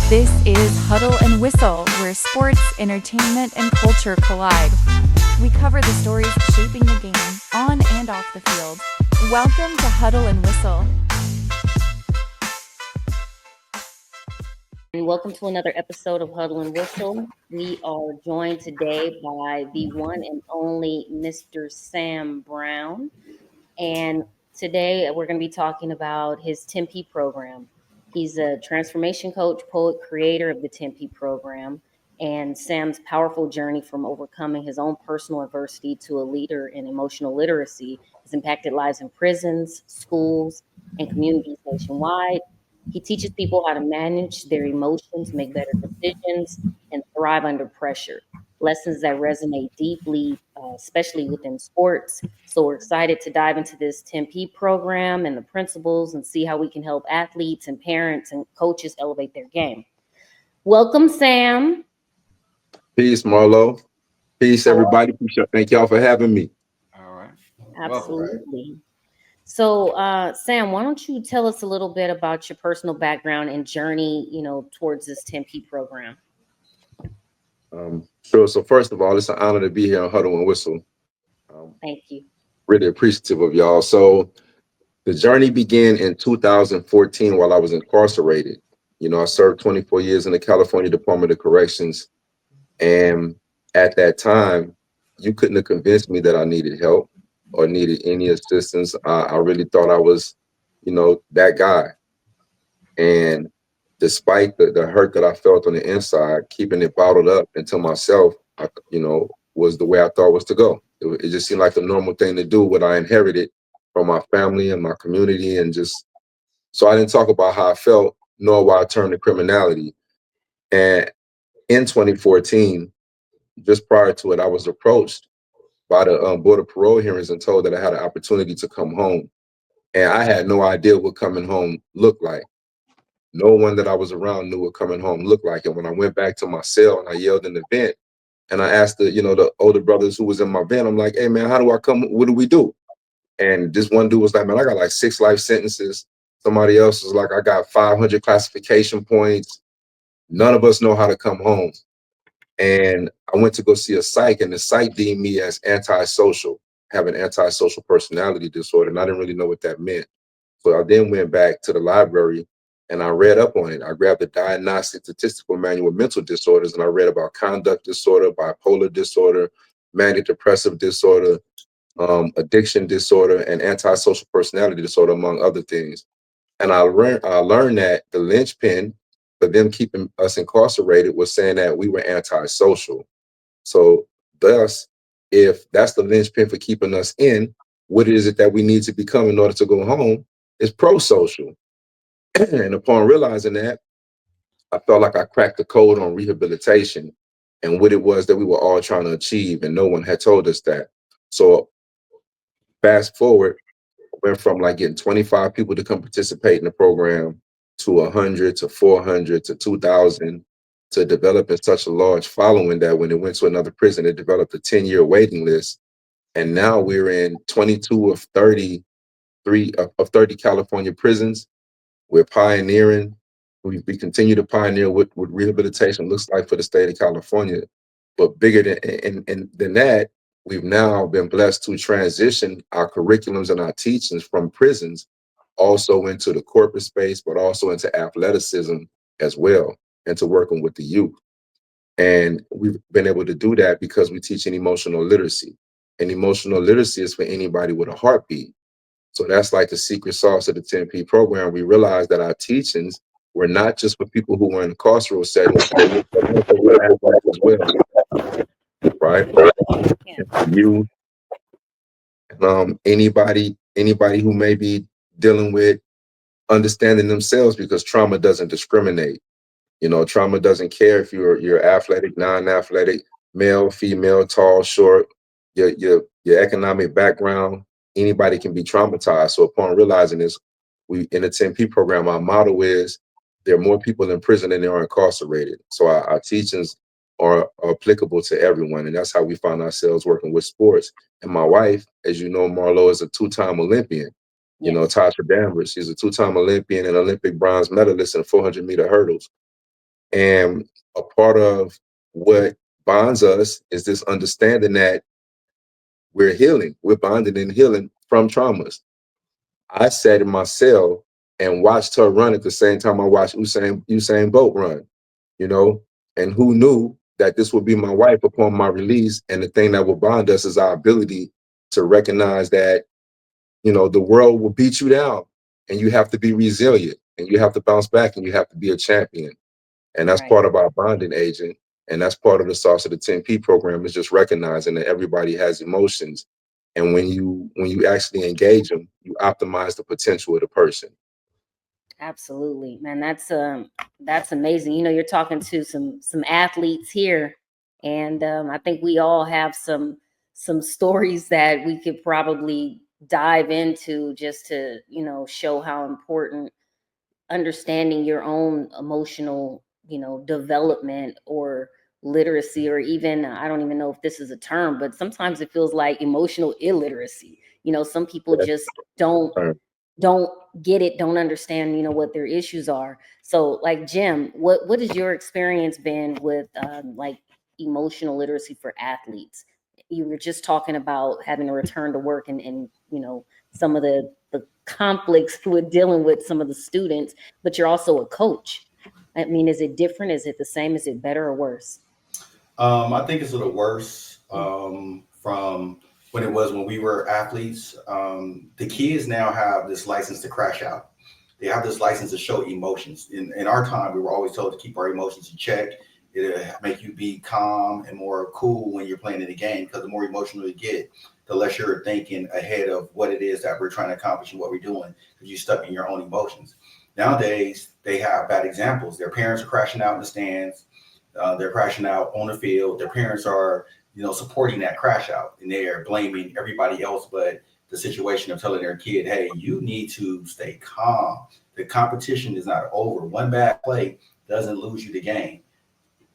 This is Huddle and Whistle, where sports, entertainment, and culture collide. We cover the stories shaping the game, on and off the field. Welcome to Huddle and Whistle. And welcome to another episode of Huddle and Whistle. We are joined today by the one and only Mr. Sam Brown. And today we're going to be talking about his Tempe program. He's a transformation coach, poet, creator of the Tempe program. And Sam's powerful journey from overcoming his own personal adversity to a leader in emotional literacy has impacted lives in prisons, schools, and communities nationwide. He teaches people how to manage their emotions, make better decisions, and thrive under pressure. Lessons that resonate deeply, especially within sports. So we're excited to dive into this Tempe program and the principles and see how we can help athletes and parents and coaches elevate their game. Welcome, Sam. Peace, Marlo. Peace, How are everybody. Thank y'all for having me. All right. you? Welcome. Absolutely. So, Sam, why don't you tell us a little bit about your personal background and journey, towards this Tempe program? Sure. So first of all, it's an honor to be here on Huddle and Whistle. Thank you. Really appreciative of y'all. So the journey began in 2014 while I was incarcerated. I served 24 years in the California Department of Corrections. And at that time, you couldn't have convinced me that I needed help or needed any assistance. I really thought I was, that guy. And despite the hurt that I felt on the inside, keeping it bottled up into myself, was the way I thought was to go. It just seemed like the normal thing to do, what I inherited from my family and my community. And just, so I didn't talk about how I felt, nor why I turned to criminality. And in 2014, just prior to it, I was approached by the Board of Parole hearings and told that I had an opportunity to come home. And I had no idea what coming home looked like. No one that I was around knew what coming home looked like. And when I went back to my cell and I yelled in the vent and I asked the older brothers who was in my vent, I'm like, hey man, how do I come? What do we do? And this one dude was like, man, I got like 6 life sentences. Somebody else was like, I got 500 classification points. None of us know how to come home. And I went to go see a psych, and the psych deemed me as antisocial, have an antisocial personality disorder. And I didn't really know what that meant. So I then went back to the library and I read up on it. I grabbed the Diagnostic Statistical Manual of Mental Disorders and I read about conduct disorder, bipolar disorder, manic depressive disorder, addiction disorder, and antisocial personality disorder, among other things. And I learned that the linchpin for them keeping us incarcerated was saying that we were antisocial. So thus, if that's the linchpin for keeping us in, what is it that we need to become in order to go home? Is pro-social. And upon realizing that, I felt like I cracked the code on rehabilitation and what it was that we were all trying to achieve, and no one had told us that. So fast forward, went from like getting 25 people to come participate in the program to 100 to 400 to 2,000, to developing such a large following that when it went to another prison, it developed a 10-year waiting list. And now we're in 22 of 30 California prisons. We're pioneering. We continue to pioneer what rehabilitation looks like for the state of California. But bigger than that, we've now been blessed to transition our curriculums and our teachings from prisons also into the corporate space, but also into athleticism as well, and to working with the youth. And we've been able to do that because we teach an emotional literacy. And emotional literacy is for anybody with a heartbeat. So that's like the secret sauce of the 10P program. We realized that our teachings were not just for people who were in carceral settings, but for athletes as well, right? Yeah. And for you, anybody who may be dealing with understanding themselves, because trauma doesn't discriminate. Trauma doesn't care if you're athletic, non-athletic, male, female, tall, short, your economic background. Anybody can be traumatized. So upon realizing this, we in the 10P program, our motto is there are more people in prison than there are incarcerated. So our teachings are applicable to everyone, and that's how we find ourselves working with sports. And my wife, as you know, Marlo, is a 2-time Olympian. Yes. Tasha Danvers, she's a 2-time Olympian and Olympic bronze medalist in 400-meter hurdles. And a part of what bonds us is this understanding that we're healing, we're bonded and healing from traumas. I sat in my cell and watched her run at the same time I watched Usain Bolt run, you know, and who knew that this would be my wife upon my release. And the thing that will bond us is our ability to recognize that, you know, the world will beat you down and you have to be resilient and you have to bounce back and you have to be a champion. And that's Right. part of our bonding agent. And that's part of the Sauce of the 10P program, is just recognizing that everybody has emotions. And when you actually engage them, you optimize the potential of the person. Absolutely, man. That's amazing. You know, you're talking to some athletes here, and I think we all have some stories that we could probably dive into just to, you know, show how important understanding your own emotional, you know, development or literacy, or even, I don't even know if this is a term, but sometimes it feels like emotional illiteracy. You know, some people That's just don't the term. don't get it, don't understand, you know, what their issues are. So like Jim, what has your experience been with like emotional literacy for athletes? You were just talking about having to return to work, and you know, some of the conflicts with dealing with some of the students, but you're also a coach. I mean, is it different? Is it the same? Is it better or worse? I think it's a little worse from when it was when we were athletes. The kids now have this license to crash out. They have this license to show emotions. In our time, we were always told to keep our emotions in check. It'll make you be calm and more cool when you're playing in the game, because the more emotional you get, the less you're thinking ahead of what it is that we're trying to accomplish and what we're doing, because you're stuck in your own emotions. Nowadays, they have bad examples. Their parents are crashing out in the stands. They're crashing out on the field. Their parents are, you know, supporting that crash out, and they are blaming everybody else but the situation of telling their kid, "Hey, you need to stay calm. The competition is not over. One bad play doesn't lose you the game.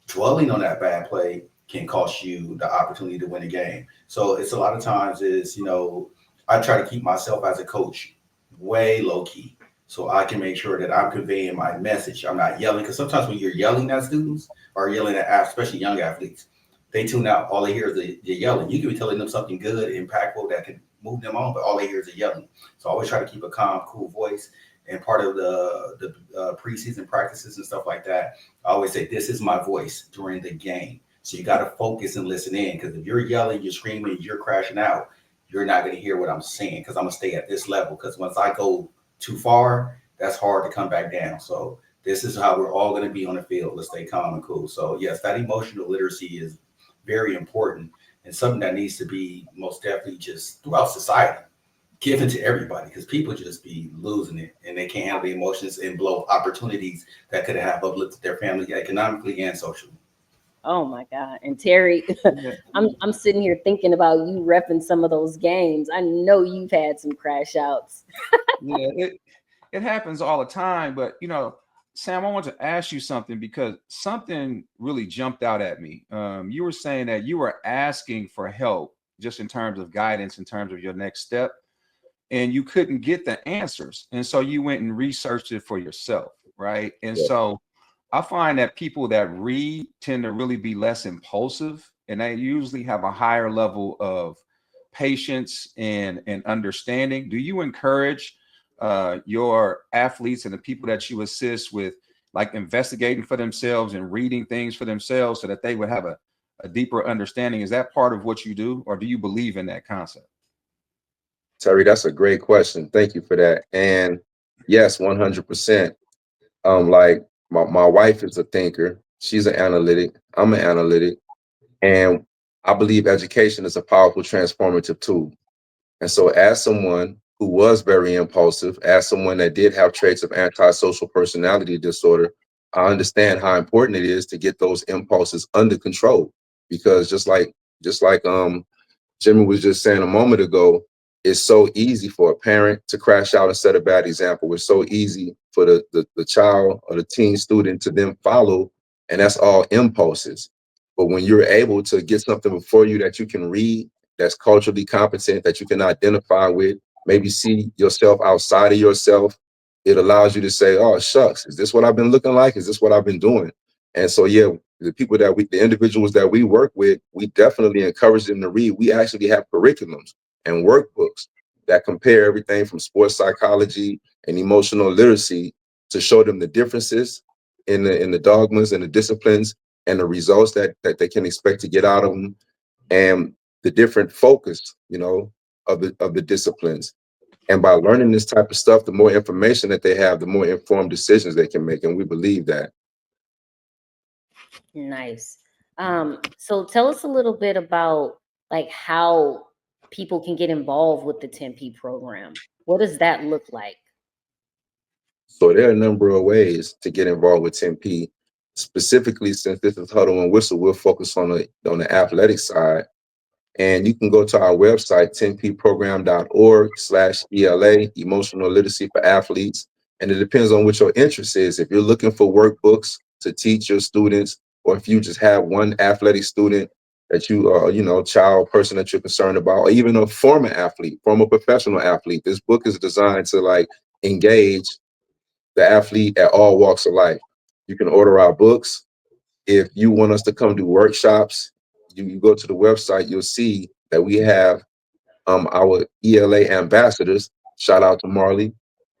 Dwelling on that bad play can cost you the opportunity to win a game." So it's a lot of times is, you know, I try to keep myself as a coach way low key, so I can make sure that I'm conveying my message. I'm not yelling, because sometimes when you're yelling at students or yelling at especially young athletes, they tune out. All they hear is the yelling. You can be telling them something good, impactful, that can move them on, but all they hear is the yelling. So I always try to keep a calm, cool voice. And part of the preseason practices and stuff like that, I always say, this is my voice during the game. So you got to focus and listen in, because if you're yelling, you're screaming, you're crashing out, you're not going to hear what I'm saying, because I'm going to stay at this level. Because once I go too far, that's hard to come back down. So this is how we're all going to be on the field. Let's stay calm and cool. So yes, that emotional literacy is very important, and something that needs to be most definitely just throughout society given to everybody, because people just be losing it and they can't handle the emotions and blow opportunities that could have uplifted their family economically and socially. Oh my God. And Terry, Yeah, I'm sitting here thinking about you repping some of those games. I know you've had some crash outs. yeah, it happens all the time. But Sam, I want to ask you something because something really jumped out at me. You were saying that you were asking for help, just in terms of guidance, in terms of your next step, and you couldn't get the answers, and so you went and researched it for yourself, right? And Yeah. so I find that people that read tend to really be less impulsive, and they usually have a higher level of patience and understanding. Do you encourage your athletes and the people that you assist with, like, investigating for themselves and reading things for themselves so that they would have a deeper understanding? Is that part of what you do, or do you believe in that concept? Terry, that's a great question. Thank you for that. And yes, 100%. Like my wife is a thinker. She's an analytic. I'm an analytic. And I believe education is a powerful transformative tool. And so, as someone who was very impulsive, as someone that did have traits of antisocial personality disorder, I understand how important it is to get those impulses under control. Because just like Jimmy was just saying a moment ago, it's so easy for a parent to crash out and set a bad example. It's so easy for the child or the teen student to then follow, and that's all impulses. But when you're able to get something before you that you can read, that's culturally competent, that you can identify with, maybe see yourself outside of yourself, it allows you to say, oh, shucks, is this what I've been looking like? Is this what I've been doing? And so, yeah, the individuals that we work with, we definitely encourage them to read. We actually have curriculums and workbooks that compare everything from sports psychology and emotional literacy to show them the differences in the dogmas and the disciplines and the results that they can expect to get out of them, and the different focus, of the disciplines. And by learning this type of stuff, the more information that they have, the more informed decisions they can make. And we believe that. Nice. So tell us a little bit about like how people can get involved with the 10P program. What does that look like? So there are a number of ways to get involved with 10P. Specifically, since this is Huddle and Whistle, we'll focus on the athletic side. And you can go to our website, 10pprogram.org/ELA, emotional literacy for athletes. And it depends on what your interest is. If you're looking for workbooks to teach your students, or if you just have one athletic student that you are, child person that you're concerned about, or even a former athlete, former professional athlete, this book is designed to like engage the athlete at all walks of life. You can order our books. If you want us to come do workshops, you go to the website, you'll see that we have our ELA ambassadors. Shout out to Marley,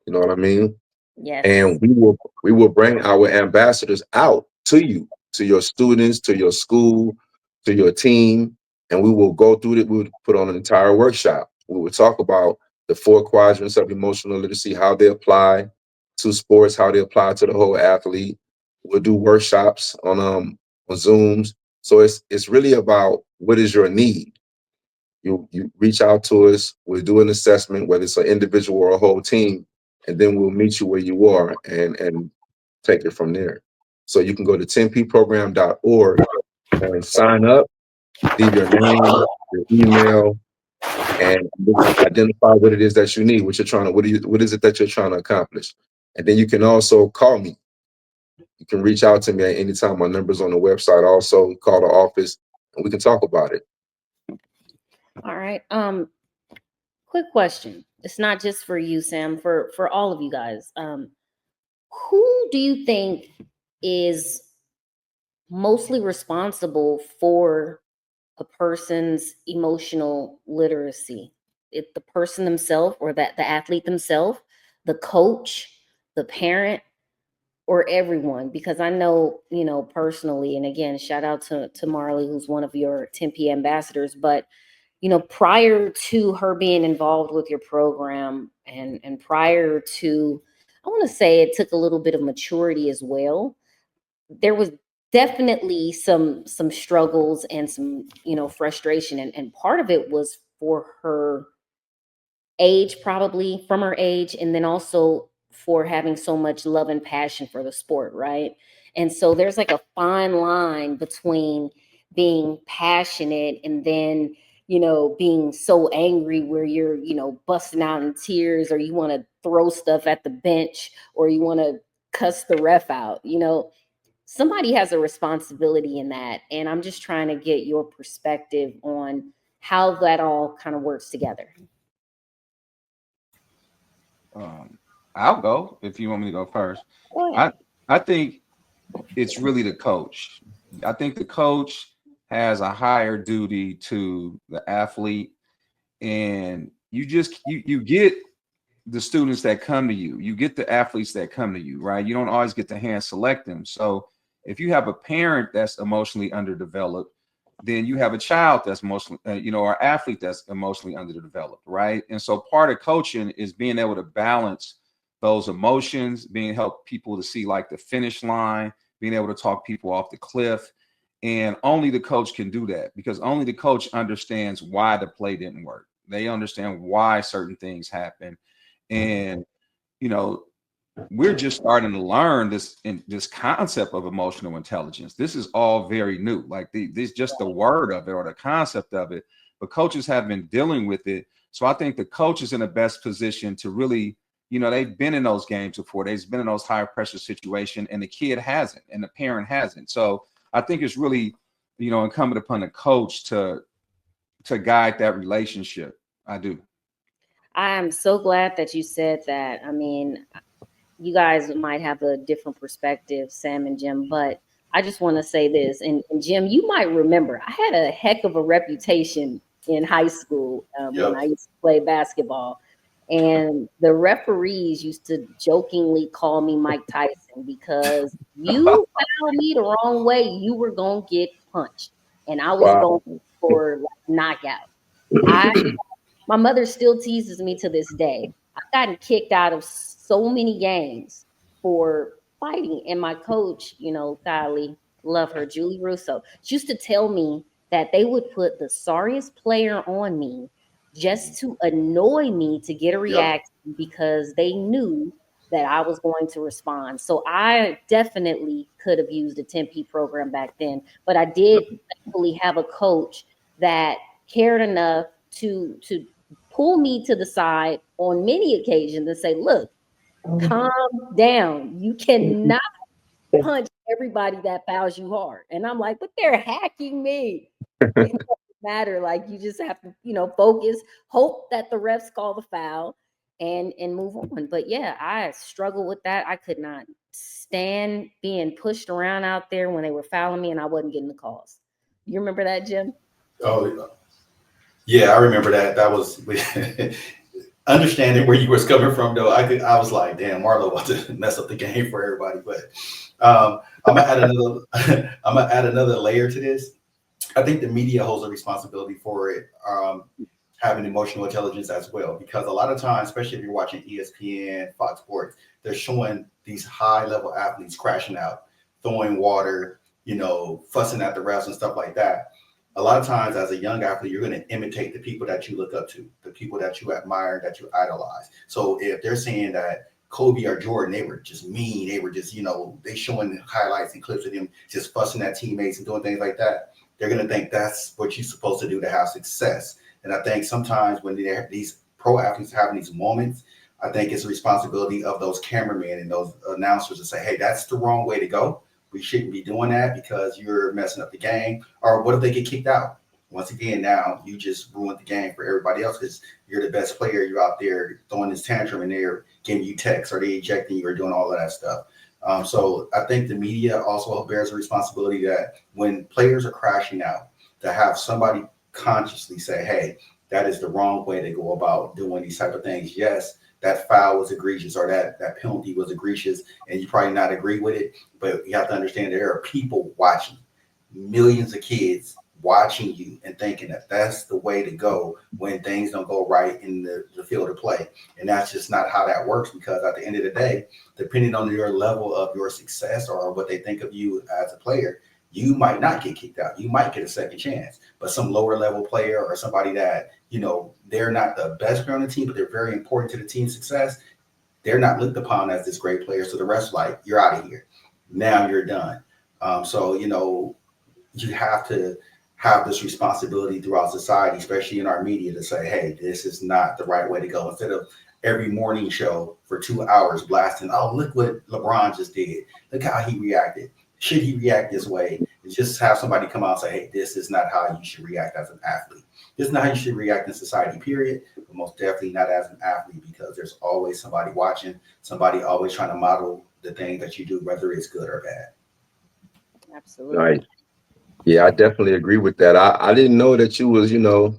you know what I mean? Yes. And we will bring our ambassadors out to you, to your students, to your school, to your team, and we will go through it. We would put on an entire workshop. We would talk about the 4 quadrants of emotional literacy, how they apply to sports, how they apply to the whole athlete. We'll do workshops on Zooms. So it's really about what is your need. You reach out to us. We'll do an assessment, whether it's an individual or a whole team, and then we'll meet you where you are and take it from there. So you can go to 10pprogram.org and sign up, leave your name, your email, and identify what it is that you need, what you're trying to, what is it that you're trying to accomplish. And then you can also call me. You can reach out to me at any time. My number's on the website. Also, call the office and we can talk about it. All right. Quick question. It's not just for you, Sam, for all of you guys. Who do you think is mostly responsible for a person's emotional literacy? It the person themselves, or that the athlete themselves, the coach, the parent, or everyone? Because I know, personally, and again, shout out to Marley, who's one of your 10P ambassadors, but prior to her being involved with your program, and prior to, I want to say, it took a little bit of maturity as well. There was definitely some struggles and some frustration, and part of it was for her age, probably from her age, and then also for having so much love and passion for the sport, right? And so there's like a fine line between being passionate and then being so angry where you're busting out in tears, or you want to throw stuff at the bench, or you want to cuss the ref out. Somebody has a responsibility in that, and I'm just trying to get your perspective on how that all kind of works together. I'll go if you want me to go first. Go ahead. I think it's really the coach. I think the coach has a higher duty to the athlete, and you get the students that come to you. You get the athletes that come to you, right? You don't always get to hand select them. So if you have a parent that's emotionally underdeveloped, then you have a child that's emotionally, or athlete that's emotionally underdeveloped, right? And so part of coaching is being able to balance those emotions, being help people to see like the finish line, being able to talk people off the cliff. And only the coach can do that, because only the coach understands why the play didn't work. They understand why certain things happen. And, we're just starting to learn this concept of emotional intelligence. This is all very new. Like this, just the word of it or the concept of it. But coaches have been dealing with it. So I think the coach is in the best position to really, they've been in those games before. They've been in those high pressure situations, and the kid hasn't, and the parent hasn't. So I think it's really, incumbent upon the coach to guide that relationship. I do. I am so glad that you said that. I mean, you guys might have a different perspective, Sam and Jim, but I just want to say this, and Jim, you might remember, I had a heck of a reputation in high school when Yep. I used to play basketball. And the referees used to jokingly call me Mike Tyson because you fouled me the wrong way, you were going to get punched. And I was Wow. going for like knockout. I My mother still teases me to this day. I've gotten kicked out of so many games for fighting. And my coach, golly, love her, Julie Russo, she used to tell me that they would put the sorriest player on me just to annoy me to get a Yep. reaction because they knew that I was going to respond. So I definitely could have used a 10P program back then, but I did thankfully have a coach that cared enough to pull me to the side on many occasions and say, look, calm down. You cannot punch everybody that fouls you hard. And I'm like, but they're hacking me. It doesn't matter. Like you just have to, focus, hope that the refs call the foul and move on. But yeah, I struggled with that. I could not stand being pushed around out there when they were fouling me and I wasn't getting the calls. You remember that, Jim? Oh, yeah, I remember that. That was understanding where you was coming from, though. I was like, damn, Marlo about to mess up the game for everybody. But I'm gonna add another. I'm gonna add another layer to this. I think the media holds a responsibility for it, having emotional intelligence as well, because a lot of times, especially if you're watching ESPN, Fox Sports, they're showing these high level athletes crashing out, throwing water, fussing at the refs and stuff like that. A lot of times as a young athlete, you're going to imitate the people that you look up to, the people that you admire, that you idolize. So if they're saying that Kobe or Jordan, they were just mean, they were just, they showing highlights and clips of them just fussing at teammates and doing things like that, they're going to think that's what you're supposed to do to have success. And I think sometimes when these pro athletes having these moments, I think it's a responsibility of those cameramen and those announcers to say, hey, that's the wrong way to go. We shouldn't be doing that because you're messing up the game. Or what if they get kicked out? Once again, now you just ruined the game for everybody else because you're the best player. You're out there throwing this tantrum and they're giving you texts or they ejecting you or doing all of that stuff. So I think the media also bears a responsibility that when players are crashing out, to have somebody consciously say, hey, that is the wrong way to go about doing these type of things. Yes, that foul was egregious or that penalty was egregious and you probably not agree with it, but you have to understand that there are people watching, millions of kids watching you and thinking that that's the way to go when things don't go right in the field of play. And that's just not how that works, because at the end of the day, depending on your level of your success or what they think of you as a player, you might not get kicked out. You might get a second chance. But some lower level player or somebody that, they're not the best player on the team, but they're very important to the team's success, they're not looked upon as this great player. So the rest, like, you're out of here. Now you're done. So, you have to have this responsibility throughout society, especially in our media, to say, hey, this is not the right way to go. Instead of every morning show for 2 hours blasting, oh, look what LeBron just did. Look how he reacted. Should he react this way? And just have somebody come out and say, hey, this is not how you should react as an athlete. This is not how you should react in society, period. But most definitely not as an athlete, because there's always somebody watching, somebody always trying to model the thing that you do, whether it's good or bad. Absolutely. Right. Yeah, I definitely agree with that. I didn't know that you was,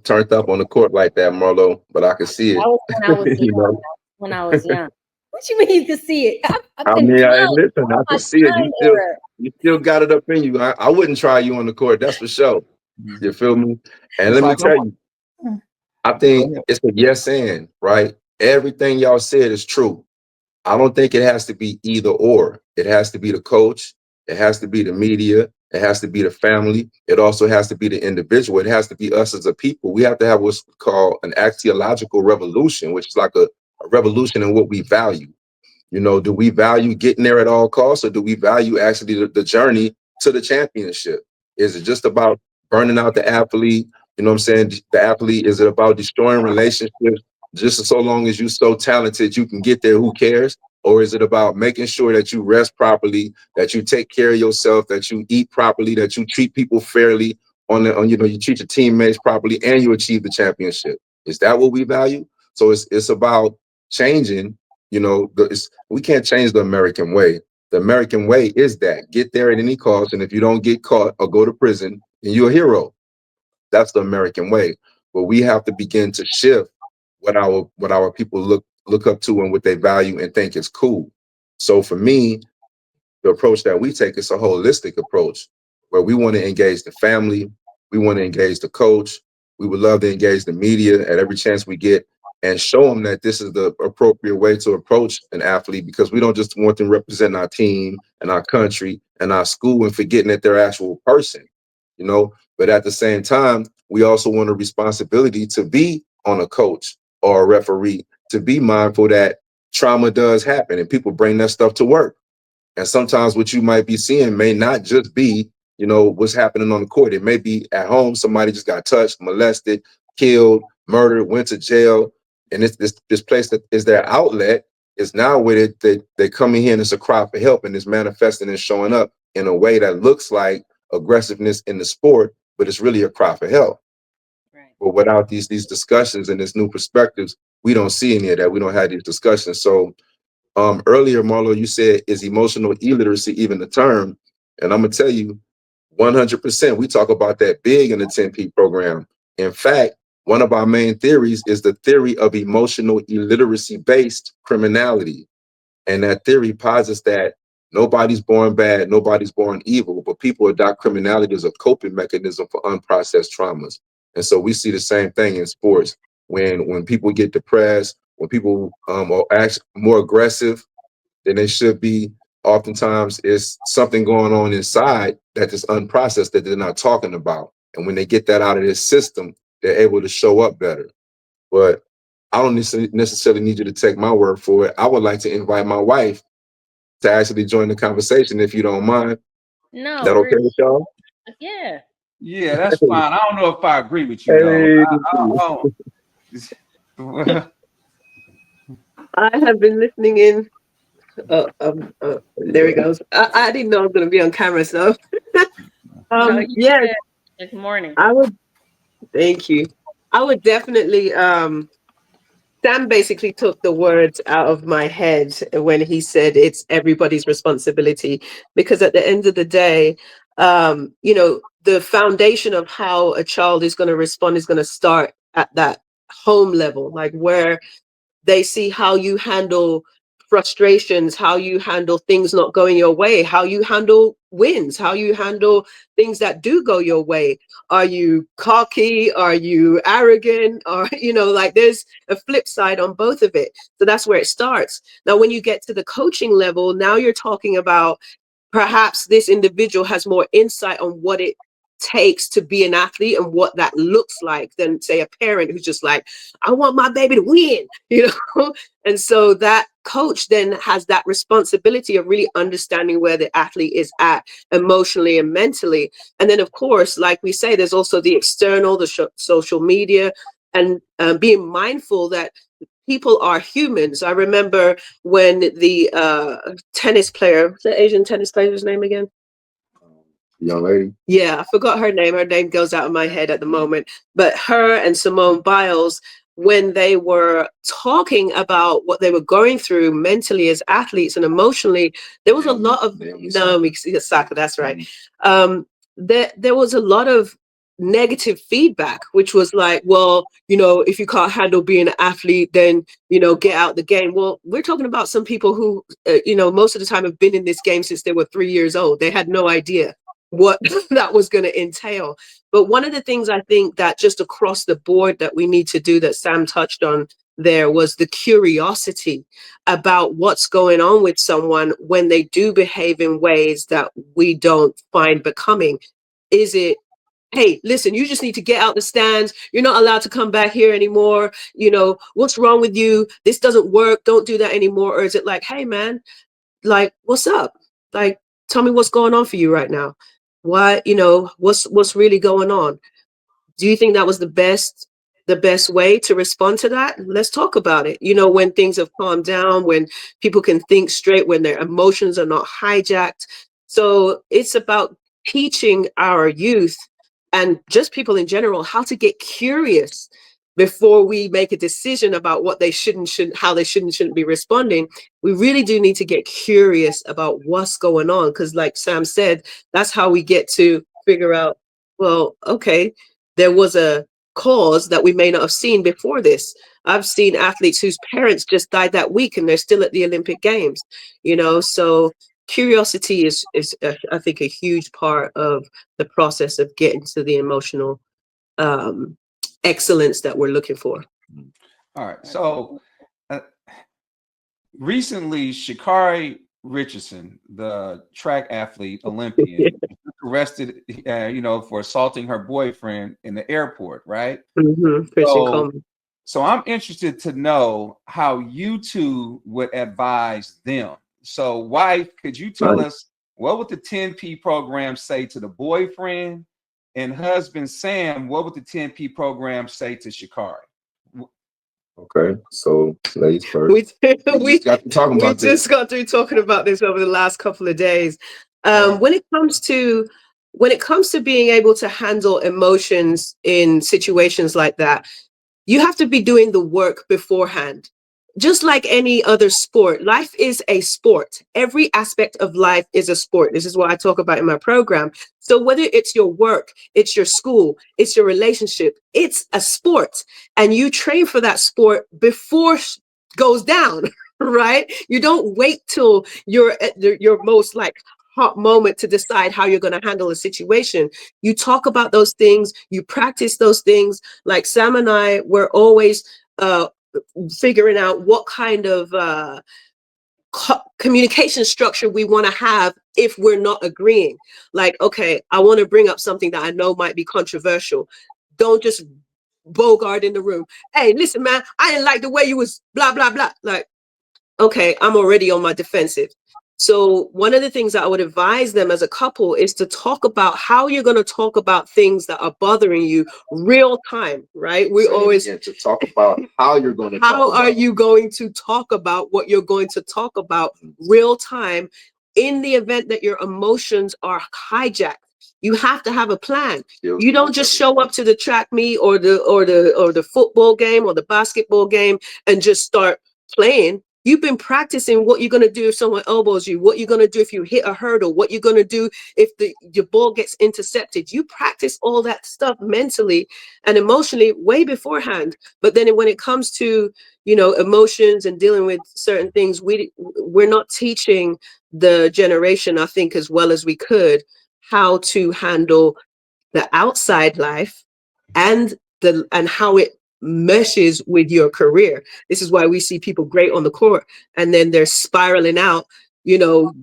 turned up on the court like that, Marlo, but I could see That it. was when I was you young. know, When I was young. What you mean you can see it? I've I been mean, clowning listen, I my could see it. time era. You still got it up in you. I wouldn't try you on the court, that's for sure. You feel me? And It's let me like, tell you, I go think ahead. it's a yes and, right? Everything y'all said is true. I don't think it has to be either or. It has to be the coach. It has to be the media. It has to be the family. It also has to be the individual. It has to be us as a people. We have to have what's called an axiological revolution, which is like a revolution in what we value. Do we value getting there at all costs, or do we value actually the journey to the championship? Is it just about burning out the athlete? You know what I'm saying? The athlete, is it about destroying relationships? Just so long as you're so talented, you can get there, who cares? Or is it about making sure that you rest properly, that you take care of yourself, that you eat properly, that you treat people fairly, you treat your teammates properly, and you achieve the championship? Is that what we value? So it's about changing. We can't change the American way. The American way is that get there at any cost, and if you don't get caught or go to prison, then you're a hero. That's the American way. But we have to begin to shift what our people look up to and what they value and think is cool. So for me, the approach that we take is a holistic approach where we want to engage the family, we want to engage the coach, we would love to engage the media at every chance we get and show them that this is the appropriate way to approach an athlete, because we don't just want them representing our team and our country and our school and forgetting that they're actual person, you know. But at the same time, we also want a responsibility to be on a coach or a referee, to be mindful that trauma does happen and people bring that stuff to work. And sometimes what you might be seeing may not just be, you know, what's happening on the court. It may be at home, somebody just got touched, molested, killed, murdered, went to jail. And it's this place that is their outlet is now where they come in here and it's a cry for help, and it's manifesting and showing up in a way that looks like aggressiveness in the sport, but it's really a cry for help. Right. But without these discussions and these new perspectives, we don't see any of that. We don't have these discussions. So earlier, Marlo, you said, is emotional illiteracy even a term? And I'm gonna tell you, 100%. We talk about that big in the 10P program. In fact, one of our main theories is the theory of emotional illiteracy-based criminality. And that theory posits that nobody's born bad, nobody's born evil, but people adopt criminality as a coping mechanism for unprocessed traumas. And so we see the same thing in sports. When people get depressed, when people are actually more aggressive than they should be, oftentimes it's something going on inside that is unprocessed that they're not talking about. And when they get that out of their system, they're able to show up better. But I don't necessarily need you to take my word for it. I would like to invite my wife to actually join the conversation, if you don't mind. No, Is that okay with y'all? yeah. Yeah, that's fine. I don't know if I agree with you though. Hey. Well, I have been listening in. There he goes. I didn't know I was going to be on camera, so No, you yes, said good morning. I would. Thank you. I would definitely. Sam basically took the words out of my head when he said it's everybody's responsibility, because at the end of the day, the foundation of how a child is going to respond is going to start at that home level, like where they see how you handle frustrations, how you handle things not going your way, how you handle wins, how you handle things that do go your way. Are you cocky? Are you arrogant? Or, like there's a flip side on both of it. So that's where it starts. Now, when you get to the coaching level, now you're talking about perhaps this individual has more insight on what it takes to be an athlete and what that looks like than, say, a parent who's just like, I want my baby to win, And so that coach then has that responsibility of really understanding where the athlete is at emotionally and mentally. And then, of course, like we say, there's also the external, the social media, and being mindful that people are humans. I remember when the tennis player, what's the Asian tennis player's name again? Young lady. Yeah, I forgot her name. Her name goes out of my head at the moment. But her and Simone Biles, when they were talking about what they were going through mentally as athletes and emotionally, there was a lot of Naomi Osaka, that's right. There was a lot of negative feedback, which was like, well, if you can't handle being an athlete, then get out the game. Well, we're talking about some people who most of the time have been in this game since they were 3 years old. They had no idea what that was going to entail. But one of the things I think that just across the board that we need to do, that Sam touched on there, was the curiosity about what's going on with someone when they do behave in ways that we don't find becoming. Is it, hey, listen, you just need to get out the stands. You're not allowed to come back here anymore. What's wrong with you? This doesn't work. Don't do that anymore. Or is it like, hey, man, like, what's up? Like, tell me what's going on for you right now. Why, what's really going on? Do you think that was the best way to respond to that? Let's talk about it. When things have calmed down, when people can think straight, when their emotions are not hijacked. So it's about teaching our youth and just people in general how to get curious before we make a decision about what they shouldn't how they shouldn't be responding. We really do need to get curious about what's going on, because like Sam said, that's how we get to figure out, well, okay, there was a cause that we may not have seen before this. I've seen athletes whose parents just died that week and they're still at the Olympic Games, so curiosity is I think a huge part of the process of getting to the emotional excellence that we're looking for. All right. So recently, Sha'Carri Richardson, the track athlete Olympian, arrested, for assaulting her boyfriend in the airport, right? Christian Coleman. So I'm interested to know how you two would advise them. So, wife, could you tell us what would the 10P program say to the boyfriend? And husband Sam, what would the 10P program say to Sha'Carri? Okay, so ladies first. We got to talk about this. Just got through talking about this over the last couple of days. When it comes to being able to handle emotions in situations like that, you have to be doing the work beforehand. Just like any other sport, life is a sport. Every aspect of life is a sport. This is what I talk about in my program. So whether it's your work, it's your school, it's your relationship, it's a sport. And you train for that sport before it goes down, right? You don't wait till you're at your most like hot moment to decide how you're going to handle a situation. You talk about those things, you practice those things. Like Sam and I were always figuring out what kind of communication structure we want to have if we're not agreeing. Like, okay, I want to bring up something that I know might be controversial. Don't just bogart in the room. Hey, listen, man, I didn't like the way you was blah, blah, blah. Like, okay, I'm already on my defensive. So one of the things that I would advise them as a couple is to talk about how you're going to talk about things that are bothering you real time, right? We always to talk about how you're going to how are you going to talk about what you're going to talk about real time in the event that your emotions are hijacked. You have to have a plan. You don't just show up to the track meet or the football game or the basketball game and just start playing. You've been practicing what you're going to do if someone elbows you, what you're going to do if you hit a hurdle, what you're going to do if your ball gets intercepted. You practice all that stuff mentally and emotionally way beforehand. But then when it comes to, emotions and dealing with certain things, we're not teaching the generation, I think, as well as we could, how to handle the outside life and how it meshes with your career. This is why we see people great on the court and then they're spiraling out,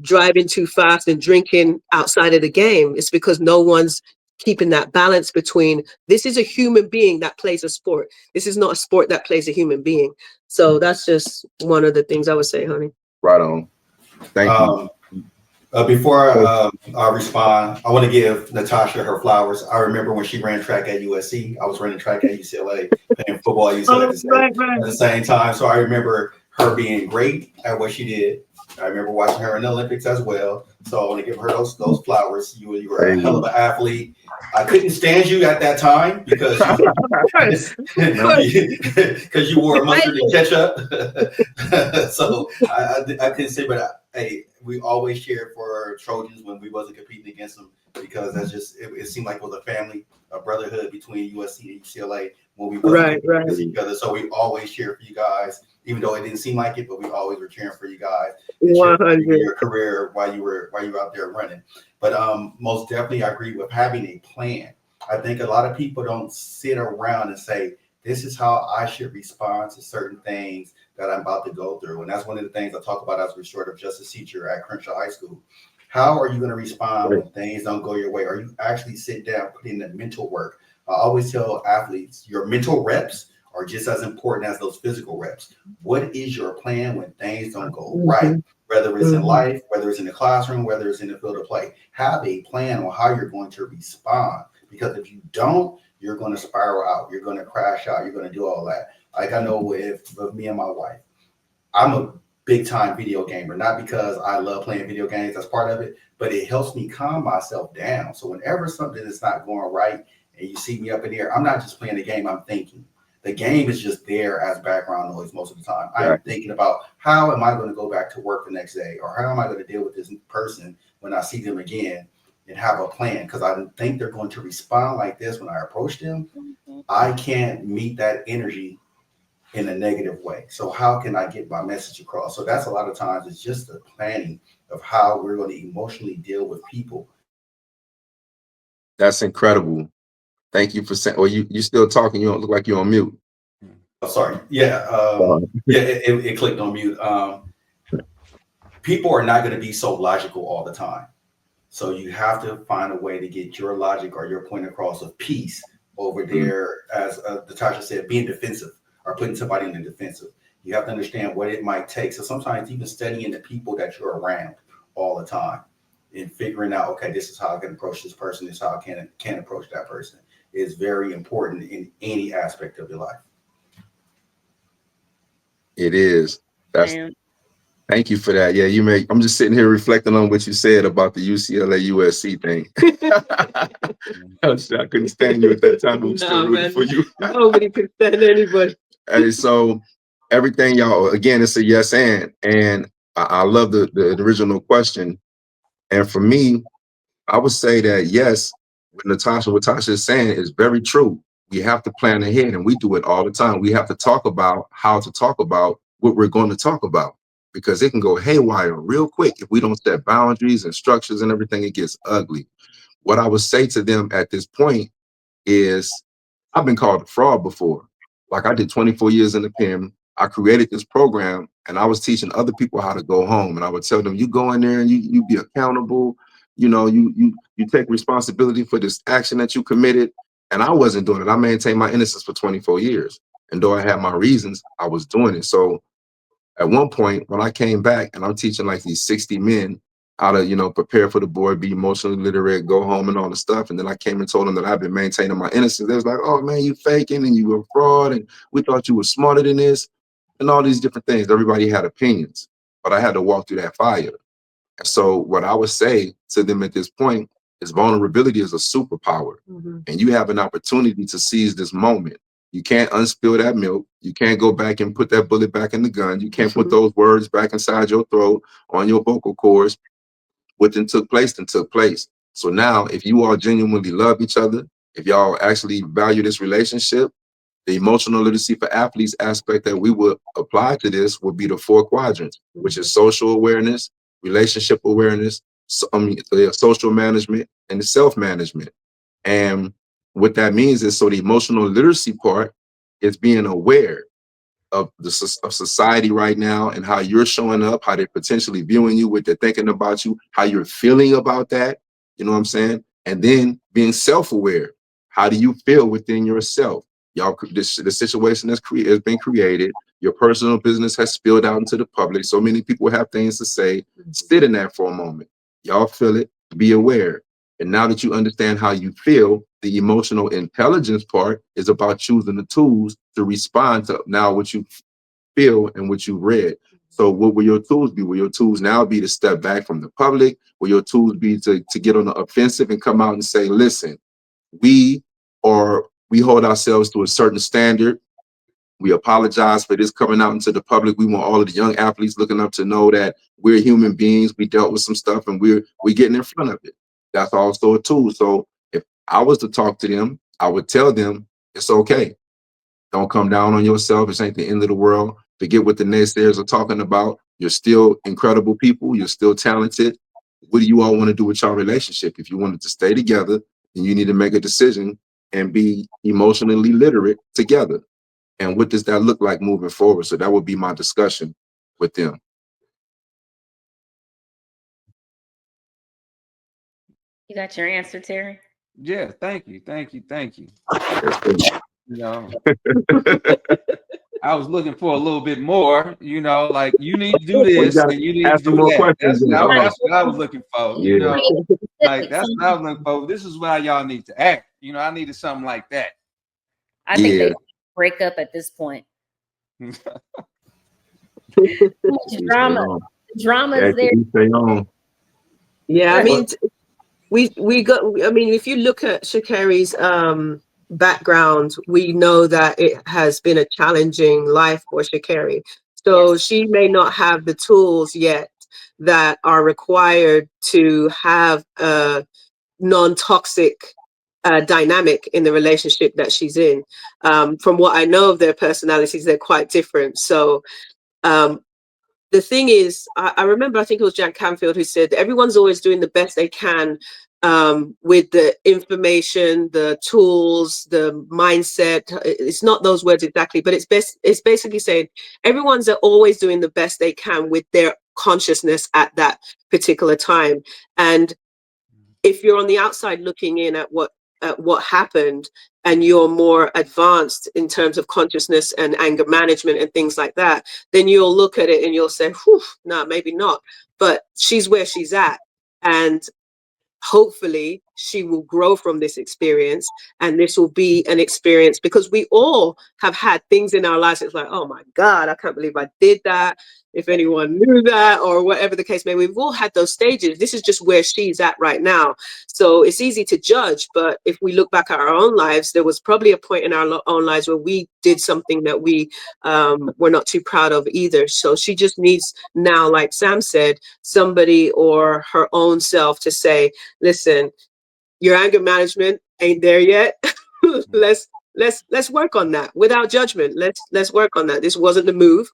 driving too fast and drinking outside of the game. It's because no one's keeping that balance between, this is a human being that plays a sport. This is not a sport that plays a human being. So that's just one of the things I would say, honey. Right on. Thank you. Before I respond, I want to give Natasha her flowers. I remember when she ran track at USC. I was running track at UCLA, playing football at UCLA at the same time. So I remember her being great at what she did. I remember watching her in the Olympics as well. So I want to give her those flowers. You were a hell of an athlete. I couldn't stand you at that time because you wore mustard and ketchup. So I couldn't say, but hey, we always cheered for Trojans when we wasn't competing against them, because that's just it seemed like it was a family, a brotherhood between USC and UCLA when we wasn't competing against each other. So we always cheered for you guys, even though it didn't seem like it, but we always were cheering for you guys. Your career while you were out there running. But most definitely, I agree with having a plan. I think a lot of people don't sit around and say, this is how I should respond to certain things that I'm about to go through. And that's one of the things I talk about as a restorative justice teacher at Crenshaw High School. How are you going to respond when things don't go your way? Are you actually sit down, put in the mental work? I always tell athletes, your mental reps are just as important as those physical reps. What is your plan when things don't go right? Whether it's in life, whether it's in the classroom, whether it's in the field of play. Have a plan on how you're going to respond. Because if you don't, you're going to spiral out. You're going to crash out. You're going to do all that. Like I know with me and my wife, I'm a big time video gamer, not because I love playing video games, that's part of it, but it helps me calm myself down. So whenever something is not going right and you see me up in here, I'm not just playing the game, I'm thinking. The game is just there as background noise most of the time. Right. I'm thinking about how am I going to go back to work the next day, or how am I going to deal with this person when I see them again, and have a plan, because I think they're going to respond like this when I approach them. I can't meet that energy in a negative way. So how can I get my message across? So that's a lot of times it's just the planning of how we're going to emotionally deal with people. That's incredible. Thank you for saying. Well, you still talking? You don't look like you're on mute. Oh, sorry. Yeah. Yeah. It clicked on mute. People are not going to be so logical all the time. So you have to find a way to get your logic or your point across of peace over there, as Tasha said, being defensive or putting somebody in the defensive. You have to understand what it might take. So sometimes even studying the people that you're around all the time and figuring out, okay, this is how I can approach this person, this is how I can approach that person, is very important in any aspect of your life. It is. That's. Thank you for that. Yeah, I'm just sitting here reflecting on what you said about the UCLA USC thing. I couldn't stand you at that time. I'm still rooting for you. Nobody could stand anybody. And so everything y'all, again, it's a yes and I love the original question. And for me, I would say that yes, what Tasha is saying is very true. We have to plan ahead, and we do it all the time. We have to talk about how to talk about what we're going to talk about, because it can go haywire real quick if we don't set boundaries and structures and everything. It gets ugly. What I would say to them at this point is, I've been called a fraud before. Like, I did 24 years in the pen. I created this program, and I was teaching other people how to go home. And I would tell them, you go in there and you be accountable. You know, you take responsibility for this action that you committed. And I wasn't doing it. I maintained my innocence for 24 years. And though I had my reasons, I was doing it. So at one point, when I came back and I'm teaching like these 60 men how to, prepare for the board, be emotionally literate, go home and all the stuff. And then I came and told them that I've been maintaining my innocence. They was like, oh man, you faking and you were a fraud and we thought you were smarter than this and all these different things. Everybody had opinions, but I had to walk through that fire. And so what I would say to them at this point is vulnerability is a superpower. And you have an opportunity to seize this moment. You can't unspill that milk. You can't go back and put that bullet back in the gun. You can't put those words back inside your throat on your vocal cords. What then took place, then took place. So now, if you all genuinely love each other, if y'all actually value this relationship, the emotional literacy for athletes aspect that we would apply to this would be the 4 quadrants, which is social awareness, relationship awareness, social management, and the self-management. And what that means is, so the emotional literacy part is being aware of society right now and how you're showing up, how they're potentially viewing you, what they're thinking about you, how you're feeling about that. You know what I'm saying? And then being self-aware. How do you feel within yourself? Y'all, the situation has been created. Your personal business has spilled out into the public. So many people have things to say. Sit in that for a moment. Y'all feel it. Be aware. And now that you understand how you feel, the emotional intelligence part is about choosing the tools to respond to now what you feel and what you read. So what will your tools be? Will your tools now be to step back from the public? Will your tools be to get on the offensive and come out and say, listen, we hold ourselves to a certain standard. We apologize for this coming out into the public. We want all of the young athletes looking up to know that we're human beings. We dealt with some stuff and we're getting in front of it. That's also a tool. So if I was to talk to them, I would tell them it's okay. Don't come down on yourself. This ain't the end of the world. Forget what the naysayers are talking about. You're still incredible people. You're still talented. What do you all want to do with your relationship? If you wanted to stay together, then you need to make a decision and be emotionally literate together. And what does that look like moving forward? So that would be my discussion with them. You got your answer, Terry? Yeah, thank you. I was looking for a little bit more, like you need to do this and you need to do that. That's what I was looking for. Like that's what I was looking for. This is why y'all need to act. I needed something like that. I think they break up at this point. Drama is there. Yeah, I mean, we got. I mean, if you look at Sha'Carri's background, we know that it has been a challenging life for Sha'Carri. So Yes. she may not have the tools yet that are required to have a non-toxic dynamic in the relationship that she's in. From what I know of their personalities, they're quite different. So um, the thing is, I remember, I think it was Jack Canfield who said everyone's always doing the best they can with the information, the tools, the mindset. It's not those words exactly, but it's basically saying everyone's always doing the best they can with their consciousness at that particular time. And if you're on the outside looking in at what happened, and you're more advanced in terms of consciousness and anger management and things like that, then you'll look at it and you'll say, whew, no, maybe not. But she's where she's at. And hopefully she will grow from this experience, and this will be an experience, because we all have had things in our lives. It's like, oh my God, I can't believe I did that. If anyone knew that, or whatever the case may be, we've all had those stages. This is just where she's at right now. So it's easy to judge, but if we look back at our own lives, there was probably a point in our own lives where we did something that we were not too proud of either. So she just needs now, like Sam said, somebody or her own self to say, listen, your anger management ain't there yet. let's work on that without judgment. Let's work on that. This wasn't the move.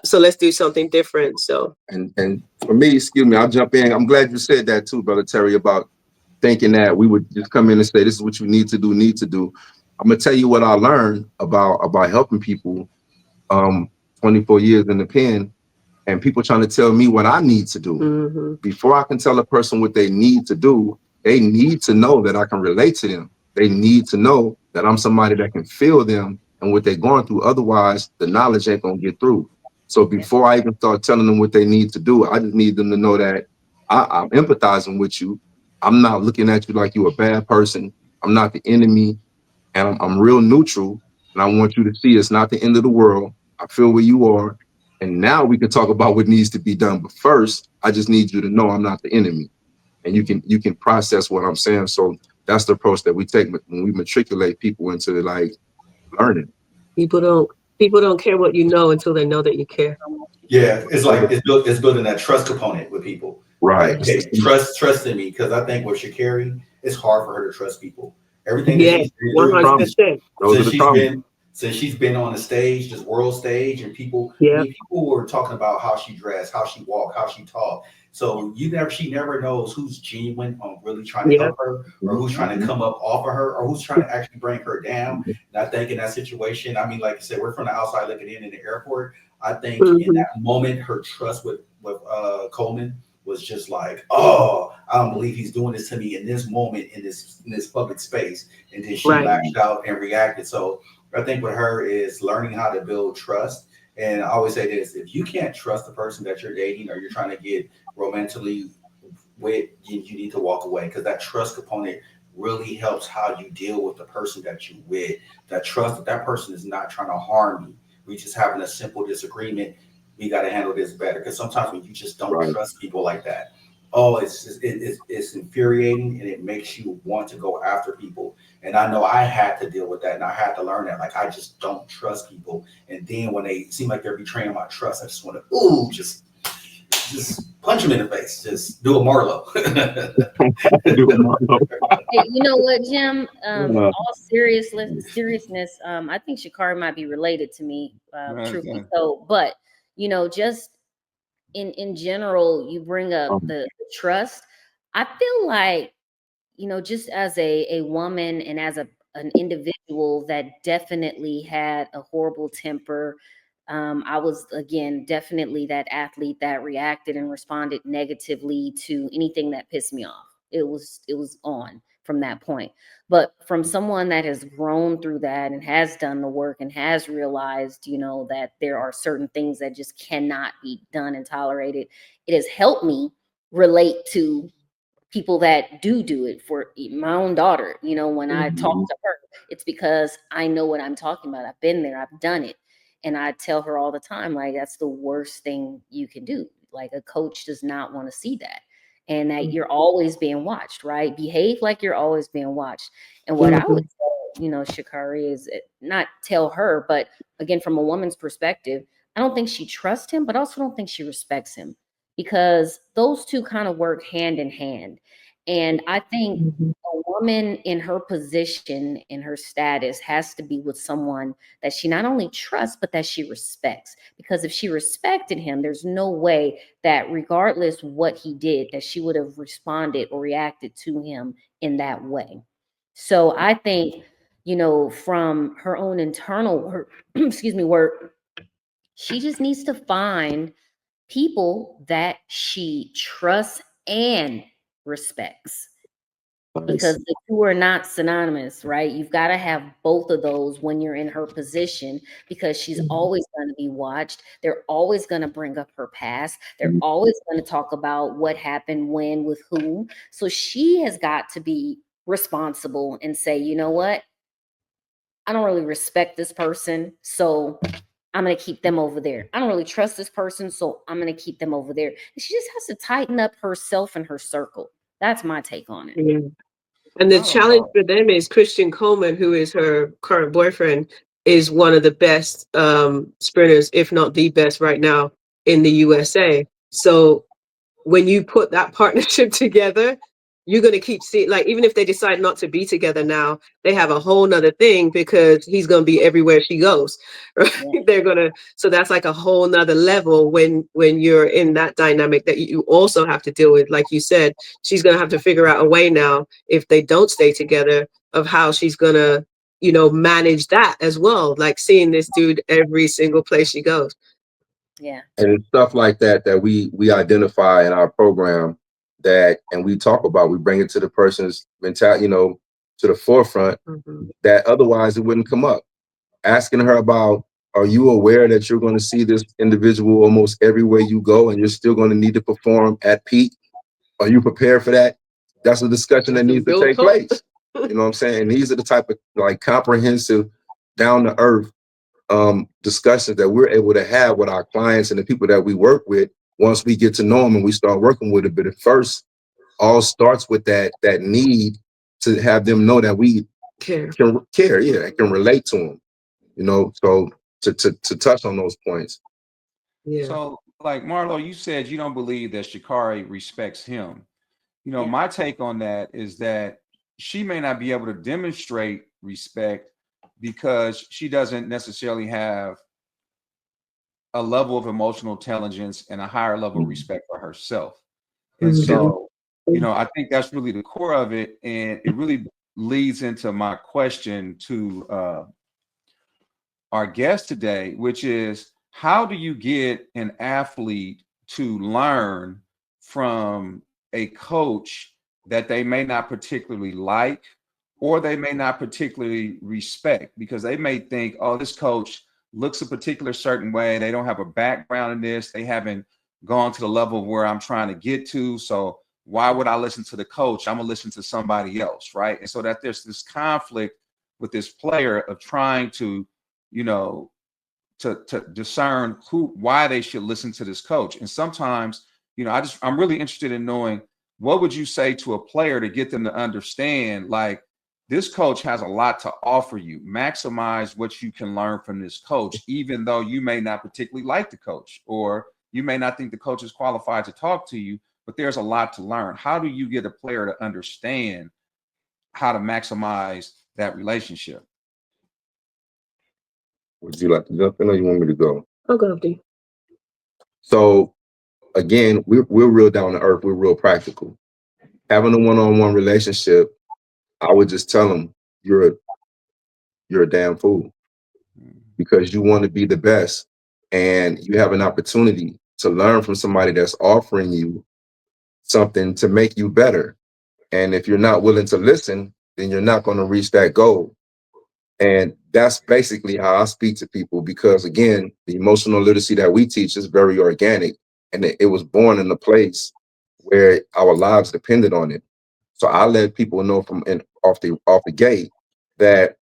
So let's do something different. So and for me, excuse me, I'll jump in. I'm glad you said that too, Brother Terry, about thinking that we would just come in and say, this is what you need to do. I'm gonna tell you what I learned about helping people 24 years in the pen, and people trying to tell me what I need to do. Before I can tell a person what they need to do, they need to know that I can relate to them. They need to know that I'm somebody that can feel them and what they're going through. Otherwise, the knowledge ain't gonna get through. So before I even start telling them what they need to do, I just need them to know that I'm empathizing with you. I'm not looking at you like you're a bad person. I'm not the enemy, and I'm real neutral. And I want you to see it's not the end of the world. I feel where you are. And now we can talk about what needs to be done. But first, I just need you to know I'm not the enemy. And you can process what I'm saying. So that's the approach that we take when we matriculate people into like learning. people don't care what you know until they know that you care. Yeah, it's like it's building that trust component with people. Right. Like, hey, trust in me, because I think with Sha'Carri, it's hard for her to trust people. Everything that Yeah, she's been through 100%. since she's been on the stage, this world stage, and people, I Yeah. mean, people were talking about how she dressed, how she walked, how she talked. So she never knows who's genuine on really trying to help her, or who's trying to come up off of her, or who's trying to actually bring her down. And I think in that situation, I mean, like I said, we're from the outside looking in the airport. I think in that moment, her trust with Coleman was just like, oh, I don't believe he's doing this to me in this moment, in this public space. And then she lashed out and reacted. So I think with her is learning how to build trust. And I always say this: if you can't trust the person that you're dating or you're trying to get romantically with, you need to walk away, because that trust component really helps how you deal with the person that you with. That trust that that person is not trying to harm you. We just having a simple disagreement. We got to handle this better, because sometimes when you just don't trust people like that, oh, it's infuriating, and it makes you want to go after people. And I know I had to deal with that, and I had to learn that. Like, I just don't trust people, and then when they seem like they're betraying my trust, I just want to just punch them in the face, just do a Marlowe. Hey, you know what, Jim? All seriousness, I think Sha'Carri might be related to me, truthfully. So, but just in general, you bring up the trust. I feel like, just as a woman and as an individual that definitely had a horrible temper. I was, again, definitely that athlete that reacted and responded negatively to anything that pissed me off. It was on from that point. But from someone that has grown through that and has done the work and has realized, that there are certain things that just cannot be done and tolerated, it has helped me relate to people that do it. For my own daughter, when I talk to her, it's because I know what I'm talking about. I've been there, I've done it. And I tell her all the time, like, that's the worst thing you can do. Like, a coach does not want to see that. And that you're always being watched, right? Behave like you're always being watched. And what I would say Sha'Carri is, not tell her, but again, from a woman's perspective, I don't think she trusts him, but also don't think she respects him, because those two kind of work hand in hand. And I think Mhm. a woman in her position, in her status, has to be with someone that she not only trusts, but that she respects. Because if she respected him, there's no way that, regardless what he did, that she would have responded or reacted to him in that way. So I think, from her own internal work, excuse me, work, she just needs to find people that she trusts and respects, because Nice. the two are not synonymous, right? You've got to have both of those when you're in her position, because she's Mhm. always going to be watched. They're always going to bring up her past. They're always going to talk about what happened when with whom. So she has got to be responsible and say, you know what? I don't really respect this person, so I'm going to keep them over there. I don't really trust this person, so I'm going to keep them over there. And she just has to tighten up herself and her circle. That's my take on it. Yeah. And the I don't challenge know. for them is Christian Coleman, who is her current boyfriend, is one of the best sprinters, if not the best right now in the USA. So when you put that partnership together, you're going to keep seeing, like, even if they decide not to be together now, they have a whole nother thing, because he's going to be everywhere she goes, right? Yeah. They're going to, so that's like a whole nother level when you're in that dynamic that you also have to deal with. Like you said, she's going to have to figure out a way now, if they don't stay together, of how she's going to, manage that as well. Like seeing this dude every single place she goes. Yeah. And it's stuff like that that we identify in our program, that and we talk about, we bring it to the person's mentality, to the forefront, Mhm. that otherwise it wouldn't come up. Asking her about, are you aware that you're going to see this individual almost everywhere you go, and you're still going to need to perform at peak? Are you prepared for that? That's a discussion that That's some needs to real take talk. place. You know what I'm saying? And these are the type of like comprehensive, down to earth discussions that we're able to have with our clients and the people that we work with, once we get to know them and we start working with it. But at first, all starts with that need to have them know that we Care. can care, yeah, and can relate to them. So to touch on those points. Yeah. So, like Marlo, you said you don't believe that Sha'Carri respects him. Yeah. My take on that is that she may not be able to demonstrate respect because she doesn't necessarily have a level of emotional intelligence and a higher level of respect for herself. And Mhm. so, I think that's really the core of it. And it really leads into my question to our guest today, which is, how do you get an athlete to learn from a coach that they may not particularly like, or they may not particularly respect? Because they may think, oh, this coach looks a particular certain way. They don't have a background in this. They haven't gone to the level where I'm trying to get to. So why would I listen to the coach? I'm going to listen to somebody else. Right. And so that there's this conflict with this player of trying to, you know, to discern why they should listen to this coach. And sometimes, I'm really interested in knowing, what would you say to a player to get them to understand, like, this coach has a lot to offer you. Maximize what you can learn from this coach, even though you may not particularly like the coach, or you may not think the coach is qualified to talk to you, but there's a lot to learn. How do you get a player to understand how to maximize that relationship? Would you like to jump in, or you want me to go? I'll go, D. So again, we're real down to earth. We're real practical. Having a one-on-one relationship, I would just tell them, you're a damn fool, because you want to be the best, and you have an opportunity to learn from somebody that's offering you something to make you better. And if you're not willing to listen, then you're not going to reach that goal. And that's basically how I speak to people, because again, the emotional literacy that we teach is very organic, and it was born in a place where our lives depended on it. So I let people know off the gate that,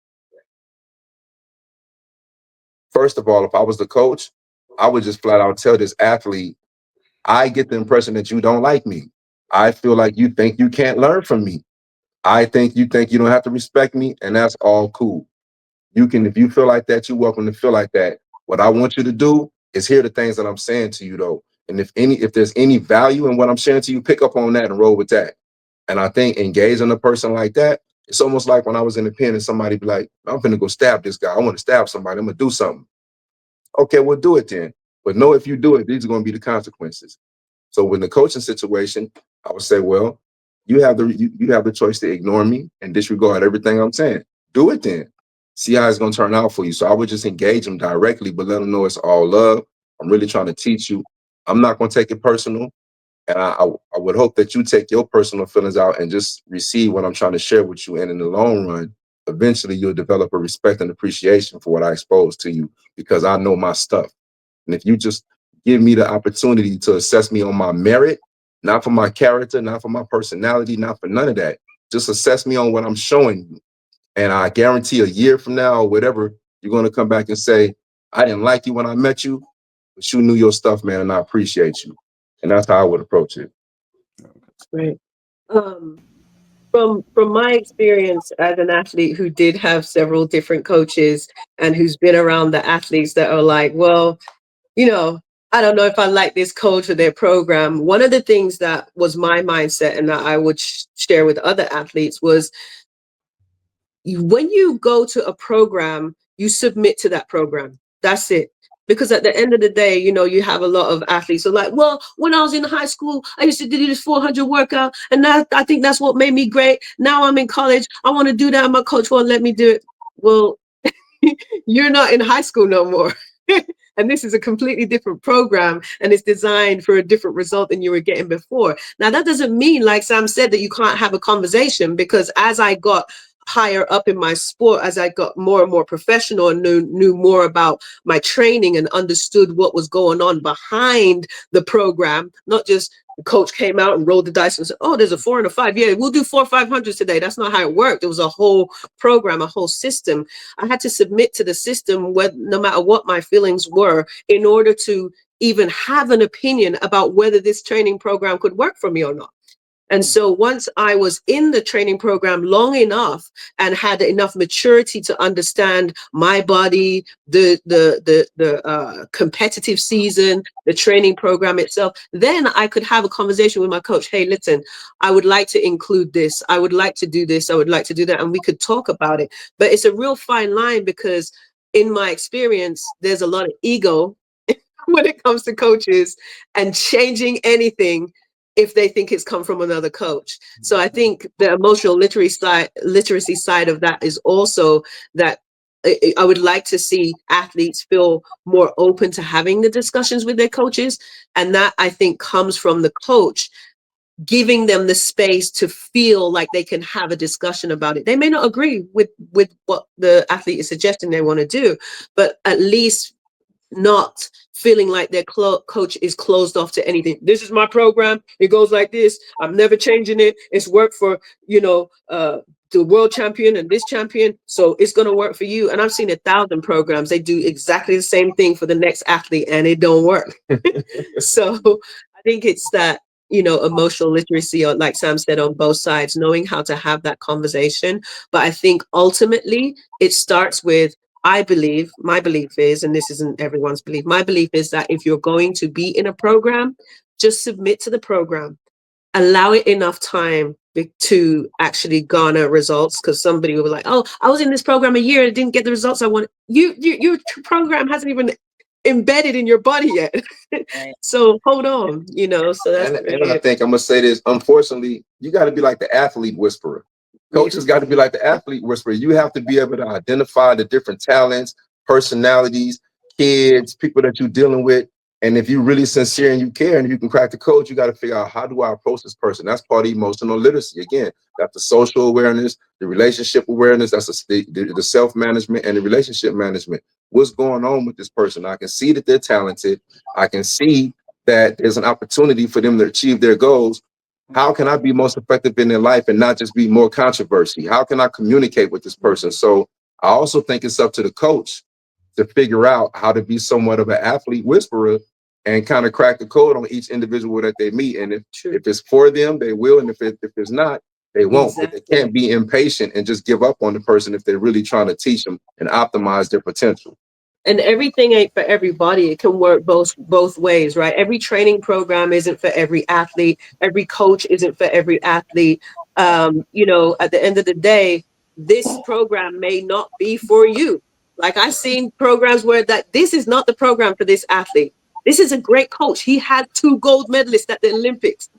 first of all, if I was the coach, I would just flat out tell this athlete, I get the impression that you don't like me. I feel like you think you can't learn from me. I think you don't have to respect me, and that's all cool. You can, if you feel like that, you're welcome to feel like that. What I want you to do is hear the things that I'm saying to you though. And if there's any value in what I'm sharing to you, pick up on that and roll with that. And I think engaging a person like that, it's almost like when I was in the pen and somebody be like, I'm finna go stab this guy. I want to stab somebody. I'm gonna do something. Okay, we'll do it then. But know if you do it, these are gonna be the consequences. So when the coaching situation, I would say, well, you have the choice to ignore me and disregard everything I'm saying. Do it then. See how it's gonna turn out for you. So I would just engage them directly, but let them know it's all love. I'm really trying to teach you. I'm not gonna take it personal. And I would hope that you take your personal feelings out and just receive what I'm trying to share with you. And in the long run, eventually you'll develop a respect and appreciation for what I expose to you because I know my stuff. And if you just give me the opportunity to assess me on my merit, not for my character, not for my personality, not for none of that, just assess me on what I'm showing you. And I guarantee a year from now or whatever, you're going to come back and say, I didn't like you when I met you, but you knew your stuff, man, and I appreciate you. And that's how I would approach it. Right. From my experience as an athlete who did have several different coaches and who's been around the athletes that are like, well, you know, I don't know if I like this coach or their program. One of the things that was my mindset and that I would share with other athletes was when you go to a program, you submit to that program. That's it. Because at the end of the day, you know, you have a lot of athletes who are like, well, when I was in high school, I used to do this 400 workout. And that, I think that's what made me great. Now I'm in college. I want to do that. And my coach won't let me do it. Well, you're not in high school no more. And this is a completely different program and it's designed for a different result than you were getting before. Now, that doesn't mean, like Sam said, that you can't have a conversation, because as I got higher up in my sport, as I got more and more professional and knew more about my training and understood what was going on behind the program, not just the coach came out and rolled the dice and said, oh, there's a 4 and a 5. Yeah, we'll do 4 500s today. That's not how it worked. It was a whole program, a whole system. I had to submit to the system no matter what my feelings were in order to even have an opinion about whether this training program could work for me or not. And so once I was in the training program long enough and had enough maturity to understand my body, the competitive season, the training program itself, then I could have a conversation with my coach. Hey, listen, I would like to include this. I would like to do this. I would like to do that. And we could talk about it. But it's a real fine line, because in my experience, there's a lot of ego when it comes to coaches and changing anything if they think it's come from another coach. So I think the emotional literacy side of that is also that I would like to see athletes feel more open to having the discussions with their coaches. And that, I think, comes from the coach giving them the space to feel like they can have a discussion about it. They may not agree with what the athlete is suggesting they want to do, but at least not feeling like their coach is closed off to anything. This is my program. It goes like this. I'm never changing it. It's worked for, the world champion and this champion, so it's going to work for you. And I've seen 1,000 programs. They do exactly the same thing for the next athlete and it don't work. So I think it's that, emotional literacy, or like Sam said, on both sides, knowing how to have that conversation. But I think ultimately it starts with, my belief is, and this isn't everyone's belief, my belief is that if you're going to be in a program, just submit to the program. Allow it enough time to actually garner results, because somebody will be like, oh, I was in this program a year and didn't get the results I wanted. Your program hasn't even embedded in your body yet. Right. So hold on, so that's and I think I'm gonna say this, unfortunately, you got to be like the athlete whisperer. Coaches got to be like the athlete whisperer. You have to be able to identify the different talents, personalities, kids, people that you're dealing with. And if you're really sincere and you care and you can crack the code, you got to figure out, how do I approach this person? That's part of emotional literacy. Again, that's the social awareness, the relationship awareness, that's the self-management and the relationship management. What's going on with this person? I can see that they're talented. I can see that there's an opportunity for them to achieve their goals. How can I be most effective in their life and not just be more controversy? How can I communicate with this person? So I also think it's up to the coach to figure out how to be somewhat of an athlete whisperer and kind of crack the code on each individual that they meet. And if it's for them, they will. And if it's not, They won't. Exactly. They can't be impatient and just give up on the person if they're really trying to teach them and optimize their potential. And everything ain't for everybody. It can work both ways, right? Every training program isn't for every athlete. Every coach isn't for every athlete. You know, at the end of the day, this program may not be for you. Like I've seen programs where that this is not the program for this athlete. This is a great coach. He had 2 gold medalists at the Olympics.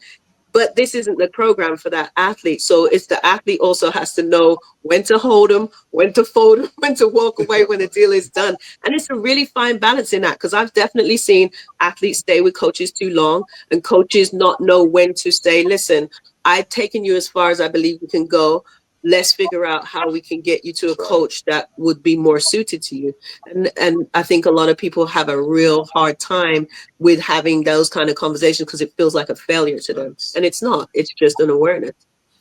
But this isn't the program for that athlete. So it's the athlete also has to know when to hold them, when to fold them, when to walk away when the deal is done. And it's a really fine balance in that, because I've definitely seen athletes stay with coaches too long and coaches not know when to say, listen, I've taken you as far as I believe we can go. Let's figure out how we can get you to a coach that would be more suited to you. And I think a lot of people have a real hard time with having those kind of conversations because it feels like a failure to them. And it's not. It's just an awareness.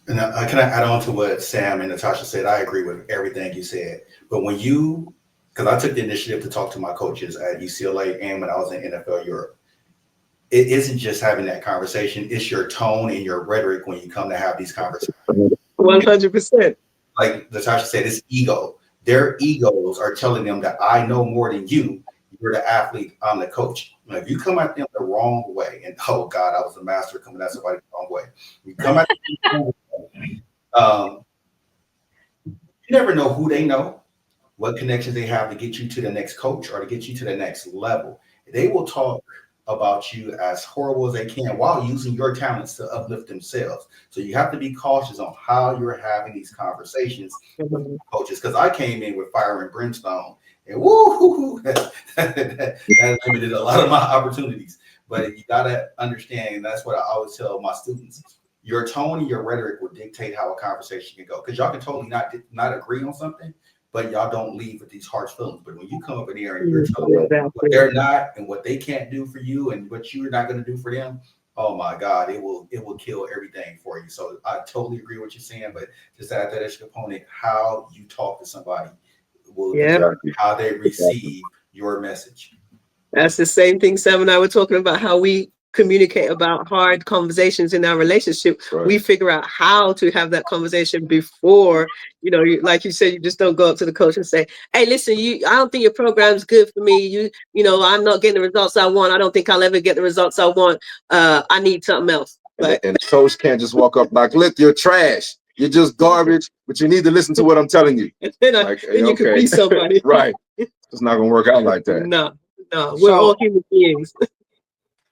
And can I add on to what Sam and Natasha said? I agree with everything you said. But when you, because I took the initiative to talk to my coaches at UCLA and when I was in NFL Europe, it isn't just having that conversation. It's your tone and your rhetoric when you come to have these conversations. 100%. Like Natasha said, it's ego. Their egos are telling them that I know more than you. You're the athlete, I'm the coach. Now, if you come at them the wrong way, and oh God, I was a master coming at somebody the wrong way. You come at them the wrong way, you never know who they know, what connections they have to get you to the next coach or to get you to the next level. They will talk about you as horrible as they can while using your talents to uplift themselves. So you have to be cautious on how you're having these conversations with coaches. Because I came in with fire and brimstone, and woo, that limited a lot of my opportunities. But you gotta understand, and that's what I always tell my students: your tone and your rhetoric will dictate how a conversation can go. Because y'all can totally not agree on something, but y'all don't leave with these harsh feelings. But when you come up in here and you're telling them what they're not and what they can't do for you and what you're not going to do for them, oh my God, it will kill everything for you. So I totally agree with what you're saying, but just add that extra component, how you talk to somebody will determine how they receive your message. That's the same thing Sam and I were talking about, how we communicate about hard conversations in our relationship. Right. We figure out how to have that conversation before, you know, like you said, you just don't go up to the coach and say, hey, listen, I don't think your program's good for me. You know, I'm not getting the results I want. I don't think I'll ever get the results I want. I need something else. And the coach can't just walk up like, look, you're trash. You're just garbage, but you need to listen to what I'm telling you. Then you could be somebody. Right. It's not going to work out like that. No, we're all human beings.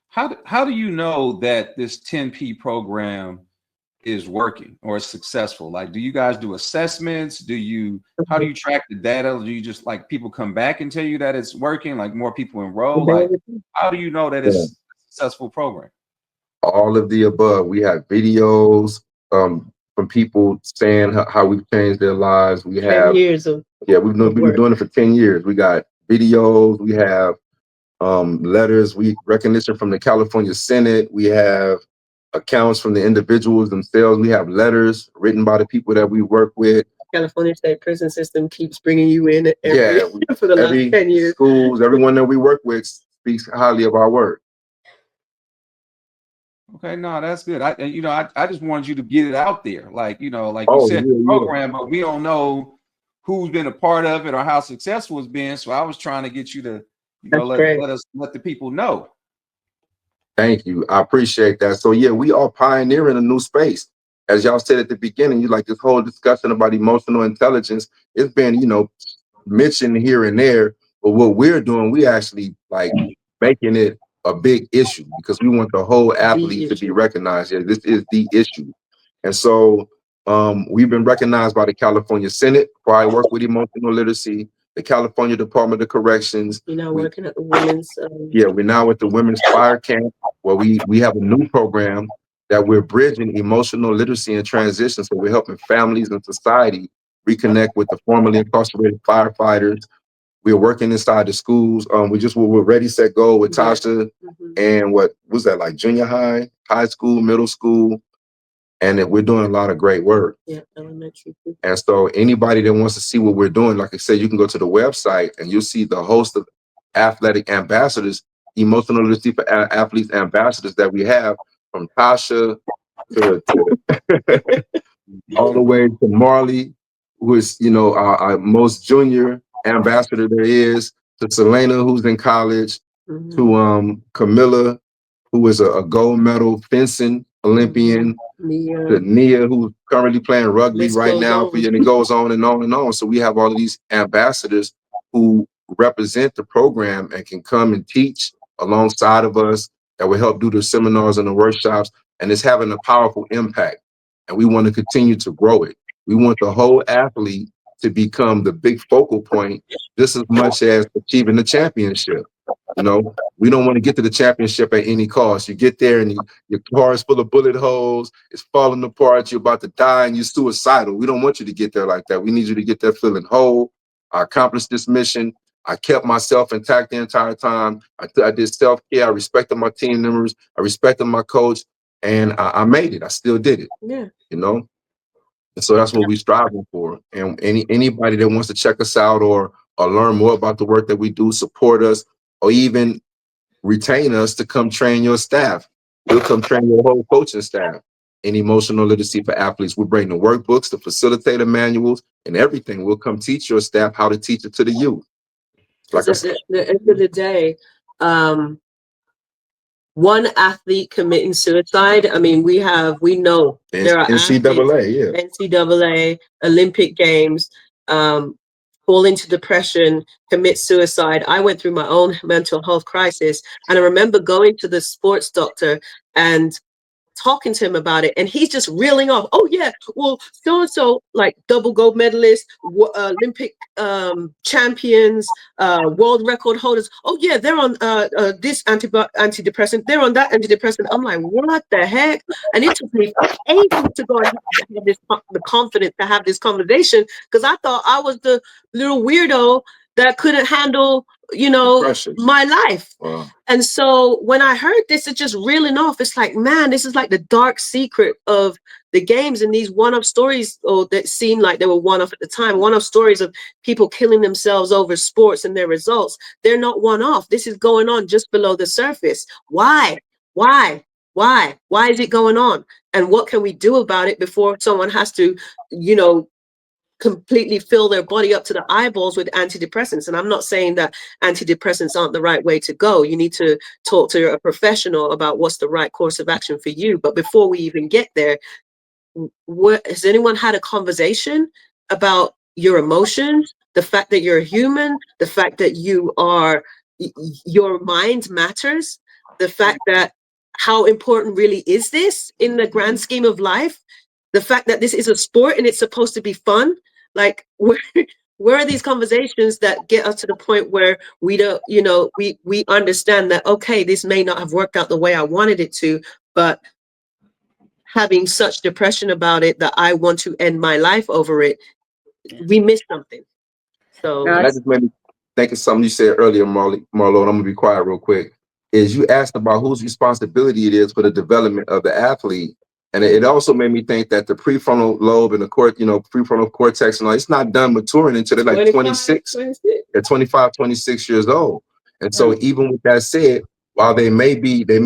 How do you know that this 10P program is working or is successful? Like, do you guys do assessments? How do you track the data? Do you just like people come back and tell you that it's working, like more people enroll? Like, how do you know that it's a successful program? All of the above. We have videos from people saying how we've changed their lives. We have 10 years of we've been doing it for 10 years. We got videos, we have letters, recognition from the California Senate, we have accounts from the individuals themselves, we have letters written by the people that we work with. California state prison system keeps bringing you in for the last 10 years. Schools, everyone that we work with speaks highly of our work. Okay, no, that's good. I just wanted you to get it out there, like you said, the program, but we don't know who's been a part of it or how successful it's been. So I was trying to get you to let the people know. Thank you. I appreciate that. So yeah, we are pioneering a new space. As y'all said at the beginning, you like this whole discussion about emotional intelligence. It's been, mentioned here and there, but what we're doing, we actually like making it a big issue because we want the whole athlete to be recognized. Yeah, this is the issue. And so we've been recognized by the California Senate for our work with emotional literacy, the California Department of Corrections. You're now working at the women's. We're now at the Women's Fire Camp, where we have a new program that we're bridging emotional literacy and transition. So we're helping families and society reconnect with the formerly incarcerated firefighters. We're working inside the schools. We're Ready, Set, Go with Tasha, and what was that, like junior high school, middle school, and we're doing a lot of great work. Yeah, elementary. And so anybody that wants to see what we're doing, like I said, you can go to the website and you'll see the host of athletic ambassadors, emotional literacy for athletes ambassadors that we have, from Tasha to all the way to Marley, who is, our most junior ambassador there is, to Selena, who's in college, to Camilla, who is a gold medal fencing Olympian, to Nia, who's currently playing rugby right now, and it goes on and on and on. So we have all of these ambassadors who represent the program and can come and teach alongside of us, that will help do the seminars and the workshops, and it's having a powerful impact. And we want to continue to grow it. We want the whole athlete to become the big focal point just as much as achieving the championship. We don't want to get to the championship at any cost. You get there and your car is full of bullet holes, it's falling apart, you're about to die, and you're suicidal. We don't want you to get there like that. We need you to get there feeling whole. I accomplished this mission. I kept myself intact the entire time. I did self-care. I respected my team members. I respected my coach, and I made it. I still did it. Yeah. And so that's what we're striving for. And anybody that wants to check us out or learn more about the work that we do, support us, or even retain us to come train your staff. We'll come train your whole coaching staff in emotional literacy for athletes. We'll bring the workbooks, the facilitator manuals, and everything. We'll come teach your staff how to teach it to the youth. Like at the end of the day, one athlete committing suicide. I mean, we know there are NCAA, NCAA, Olympic Games, fall into depression, commit suicide. I went through my own mental health crisis, and I remember going to the sports doctor and talking to him about it, and he's just reeling off, oh yeah, well, so and so, like double gold medalists, Olympic champions, world record holders, oh yeah, they're on this antidepressant, they're on that antidepressant. I'm like, what the heck? And it took me ages to go and have the confidence to have this conversation, because I thought I was the little weirdo that couldn't handle my life. Wow. And so when I heard this, it's just reeling off. It's like, man, this is like the dark secret of the games, and these one-off stories, that seemed like they were one-off at the time, one-off stories of people killing themselves over sports and their results. They're not one-off. This is going on just below the surface. Why is it going on? And what can we do about it before someone has to, completely fill their body up to the eyeballs with antidepressants? And I'm not saying that antidepressants aren't the right way to go. You need to talk to a professional about what's the right course of action for you. But before we even get there, has anyone had a conversation about your emotions, the fact that you're a human, the fact that your mind matters, the fact that how important really is this in the grand scheme of life? The fact that this is a sport and it's supposed to be fun. Like, where are these conversations that get us to the point where we don't, we understand that, okay, this may not have worked out the way I wanted it to, but having such depression about it that I want to end my life over it, we missed something. So that just made me think of something you said earlier, Marlo, and I'm gonna be quiet real quick. Is you asked about whose responsibility it is for the development of the athlete. And it also made me think that the prefrontal lobe and the prefrontal cortex and all, it's not done maturing until they're like 26. They're 25, 26 years old. And so even with that said, while they may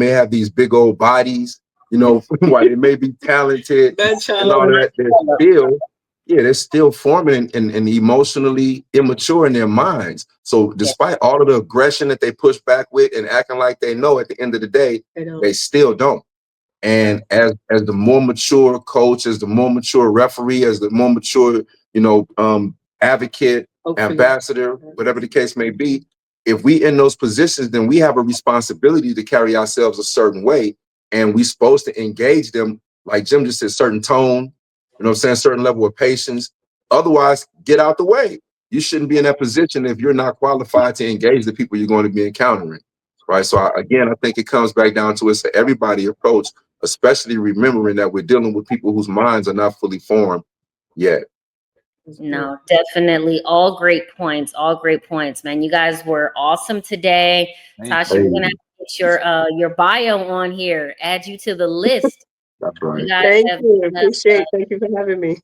have these big old bodies, while they may be talented and all that, they're still forming and emotionally immature in their minds. So despite all of the aggression that they push back with and acting like they know, at the end of the day, they still don't. And as the more mature coach, as the more mature referee, as the more mature, advocate, ambassador, whatever the case may be, if we in those positions, then we have a responsibility to carry ourselves a certain way. And we're supposed to engage them, like Jim just said, certain tone, certain level of patience. Otherwise, get out the way. You shouldn't be in that position if you're not qualified to engage the people you're going to be encountering. Right. So I think it comes back down to it's an everybody approach, especially remembering that we're dealing with people whose minds are not fully formed yet. No, definitely. All great points, man. You guys were awesome today. Tasha, we're gonna have to get your bio on here, add you to the list. That's right. Thank you. Thank you for having me.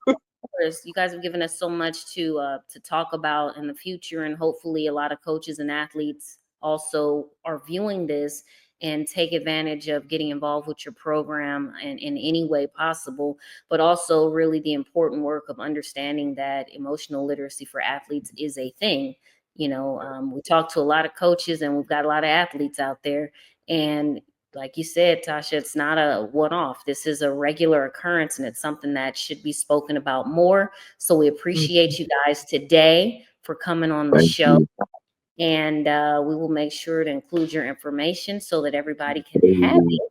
You guys have given us so much to talk about in the future, and hopefully a lot of coaches and athletes also are viewing this and take advantage of getting involved with your program in any way possible, but also really the important work of understanding that emotional literacy for athletes is a thing. We talk to a lot of coaches and we've got a lot of athletes out there. And like you said, Tasha, it's not a one-off. This is a regular occurrence, and it's something that should be spoken about more. So we appreciate you guys today for coming on the Thank show. you. And we will make sure to include your information so that everybody can have Definitely. it.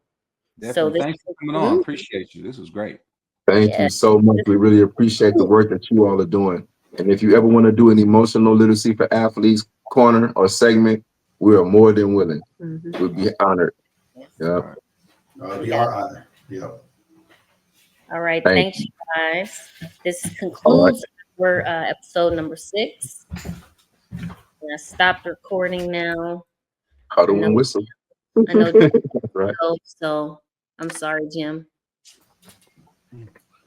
So Definitely. Thanks for coming on. Appreciate you. This was great. Thank you so much. We really appreciate the work that you all are doing. And if you ever want to do an emotional literacy for athletes corner or segment, we are more than willing. We'll be honored. Yeah. We are honored. Yep. All right. Thank Thanks, you guys. This All concludes our episode number 6. I stopped recording now. Huddle and Whistle. I know Right. so I'm sorry, Jim.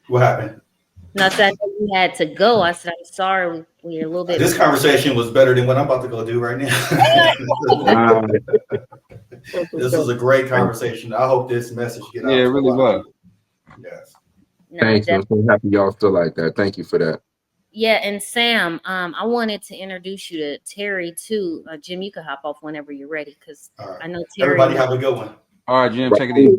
What happened? Not that we had to go. I said, I'm sorry. We're a little bit. This conversation was better than what I'm about to go do right now. This was a great conversation. I hope this message get out. Yeah, it really was. Yes. No, Thank you. I'm so happy y'all feel like that. Thank you for that. Yeah, and Sam, I wanted to introduce you to Terry too. Jim, you can hop off whenever you're ready, because I know Terry. Everybody have a good one. All right, Jim, take it easy.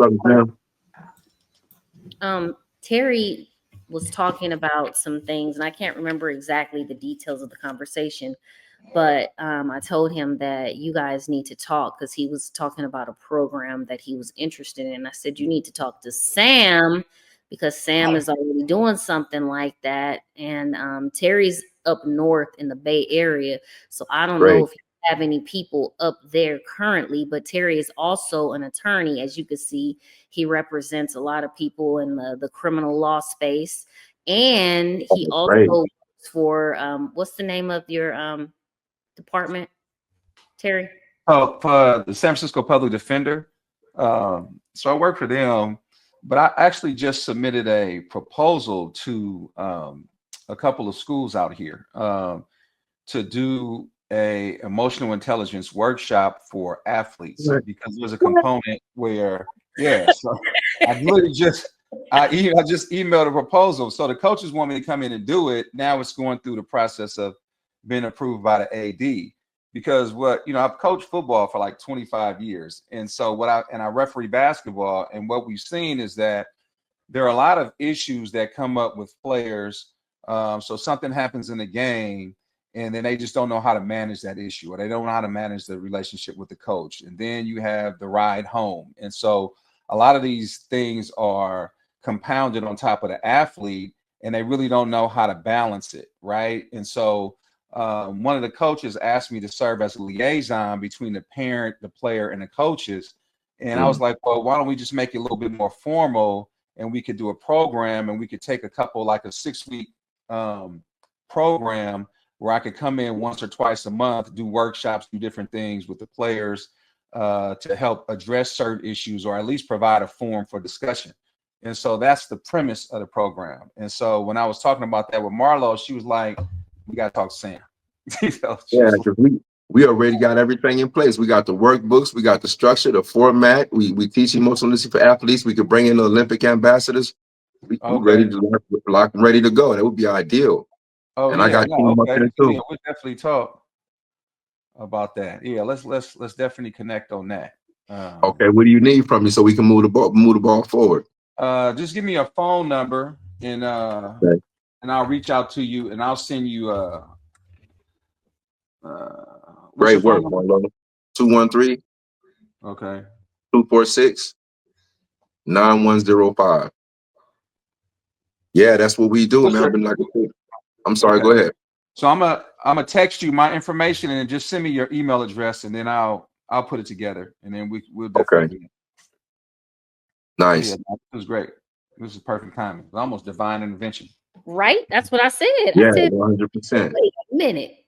Terry was talking about some things, and I can't remember exactly the details of the conversation, but I told him that you guys need to talk, because he was talking about a program that he was interested in. I said, you need to talk to Sam, because Sam is already doing something like that. And Terry's up north in the Bay Area. So I don't know if you have any people up there currently, but Terry is also an attorney. As you can see, he represents a lot of people in the criminal law space. And he also works for, what's the name of your department, Terry? Oh, for the San Francisco Public Defender. So I work for them. But I actually just submitted a proposal to a couple of schools out here to do a emotional intelligence workshop for athletes, because there's a component where, so I literally I just emailed a proposal. So the coaches want me to come in and do it. Now it's going through the process of being approved by the AD. Because I've coached football for like 25 years. And so I referee basketball, and what we've seen is that there are a lot of issues that come up with players. So something happens in the game, and then they just don't know how to manage that issue, or they don't know how to manage the relationship with the coach. And then you have the ride home. And so a lot of these things are compounded on top of the athlete, and they really don't know how to balance it, right? And so one of the coaches asked me to serve as a liaison between the parent, the player, and the coaches. And I was like, well, why don't we just make it a little bit more formal, and we could do a program, and we could take a couple, like a 6-week program where I could come in once or twice a month, do workshops, do different things with the players to help address certain issues, or at least provide a forum for discussion. And so that's the premise of the program. And so when I was talking about that with Marlo, she was like, we got to talk to Sam. Because we already got everything in place. We got the workbooks, we got the structure, the format. We teach emotional literacy for athletes. We could bring in the Olympic ambassadors. We're ready to lock and ready to go. That would be ideal. Oh, and I got okay. up there too. Yeah, we'll definitely talk about that. Yeah, let's definitely connect on that. Okay, what do you need from me so we can move the ball forward? Just give me a phone number, and and I'll reach out to you, and I'll send you great work, Marlo. 213 okay 246 9105. Yeah, that's what we do, man. I've been like, I'm sorry, go ahead. So I'm gonna text you my information, and just send me your email address, and then I'll put it together, and then we'll definitely. Nice. Yeah, this was great. This is perfect timing. It's almost divine intervention. Right? That's what I said. Yeah, I said, 100%. wait a minute.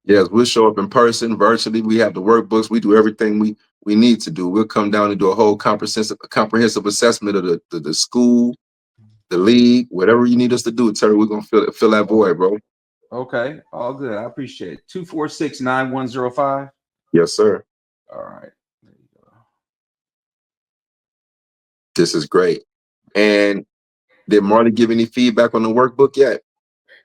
Yes, we'll show up in person, virtually. We have the workbooks. We do everything we need to do. We'll come down and do a whole comprehensive assessment of the school, the league, whatever you need us to do, Terry. We're gonna fill that void, bro. Okay, all good. I appreciate it. 246-9105. Yes, sir. All right. There you go. This is great. And did Marley give any feedback on the workbook yet?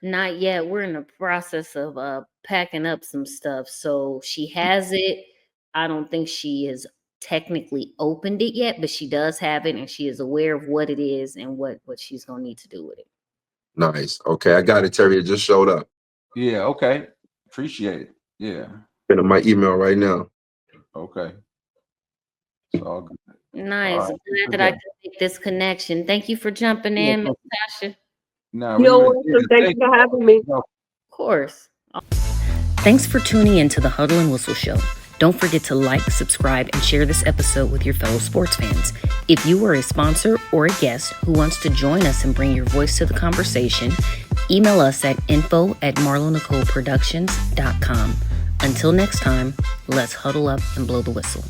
Not yet. We're in the process of packing up some stuff. So she has it. I don't think she has technically opened it yet, but she does have it and she is aware of what it is and what she's gonna need to do with it. Nice. Okay, I got it, Terry. It just showed up. Yeah, okay. Appreciate it. Yeah. In my email right now. Okay. It's all good. Nice. All right. Glad that I could make this connection. Thank you for jumping in, Miss Tasha. No, You're welcome. Thank you for having me. Of course. Thanks for tuning in to the Huddle and Whistle Show. Don't forget to like, subscribe, and share this episode with your fellow sports fans. If you are a sponsor or a guest who wants to join us and bring your voice to the conversation, email us at info@marlonicoleproductions.com. Until next time, let's huddle up and blow the whistle.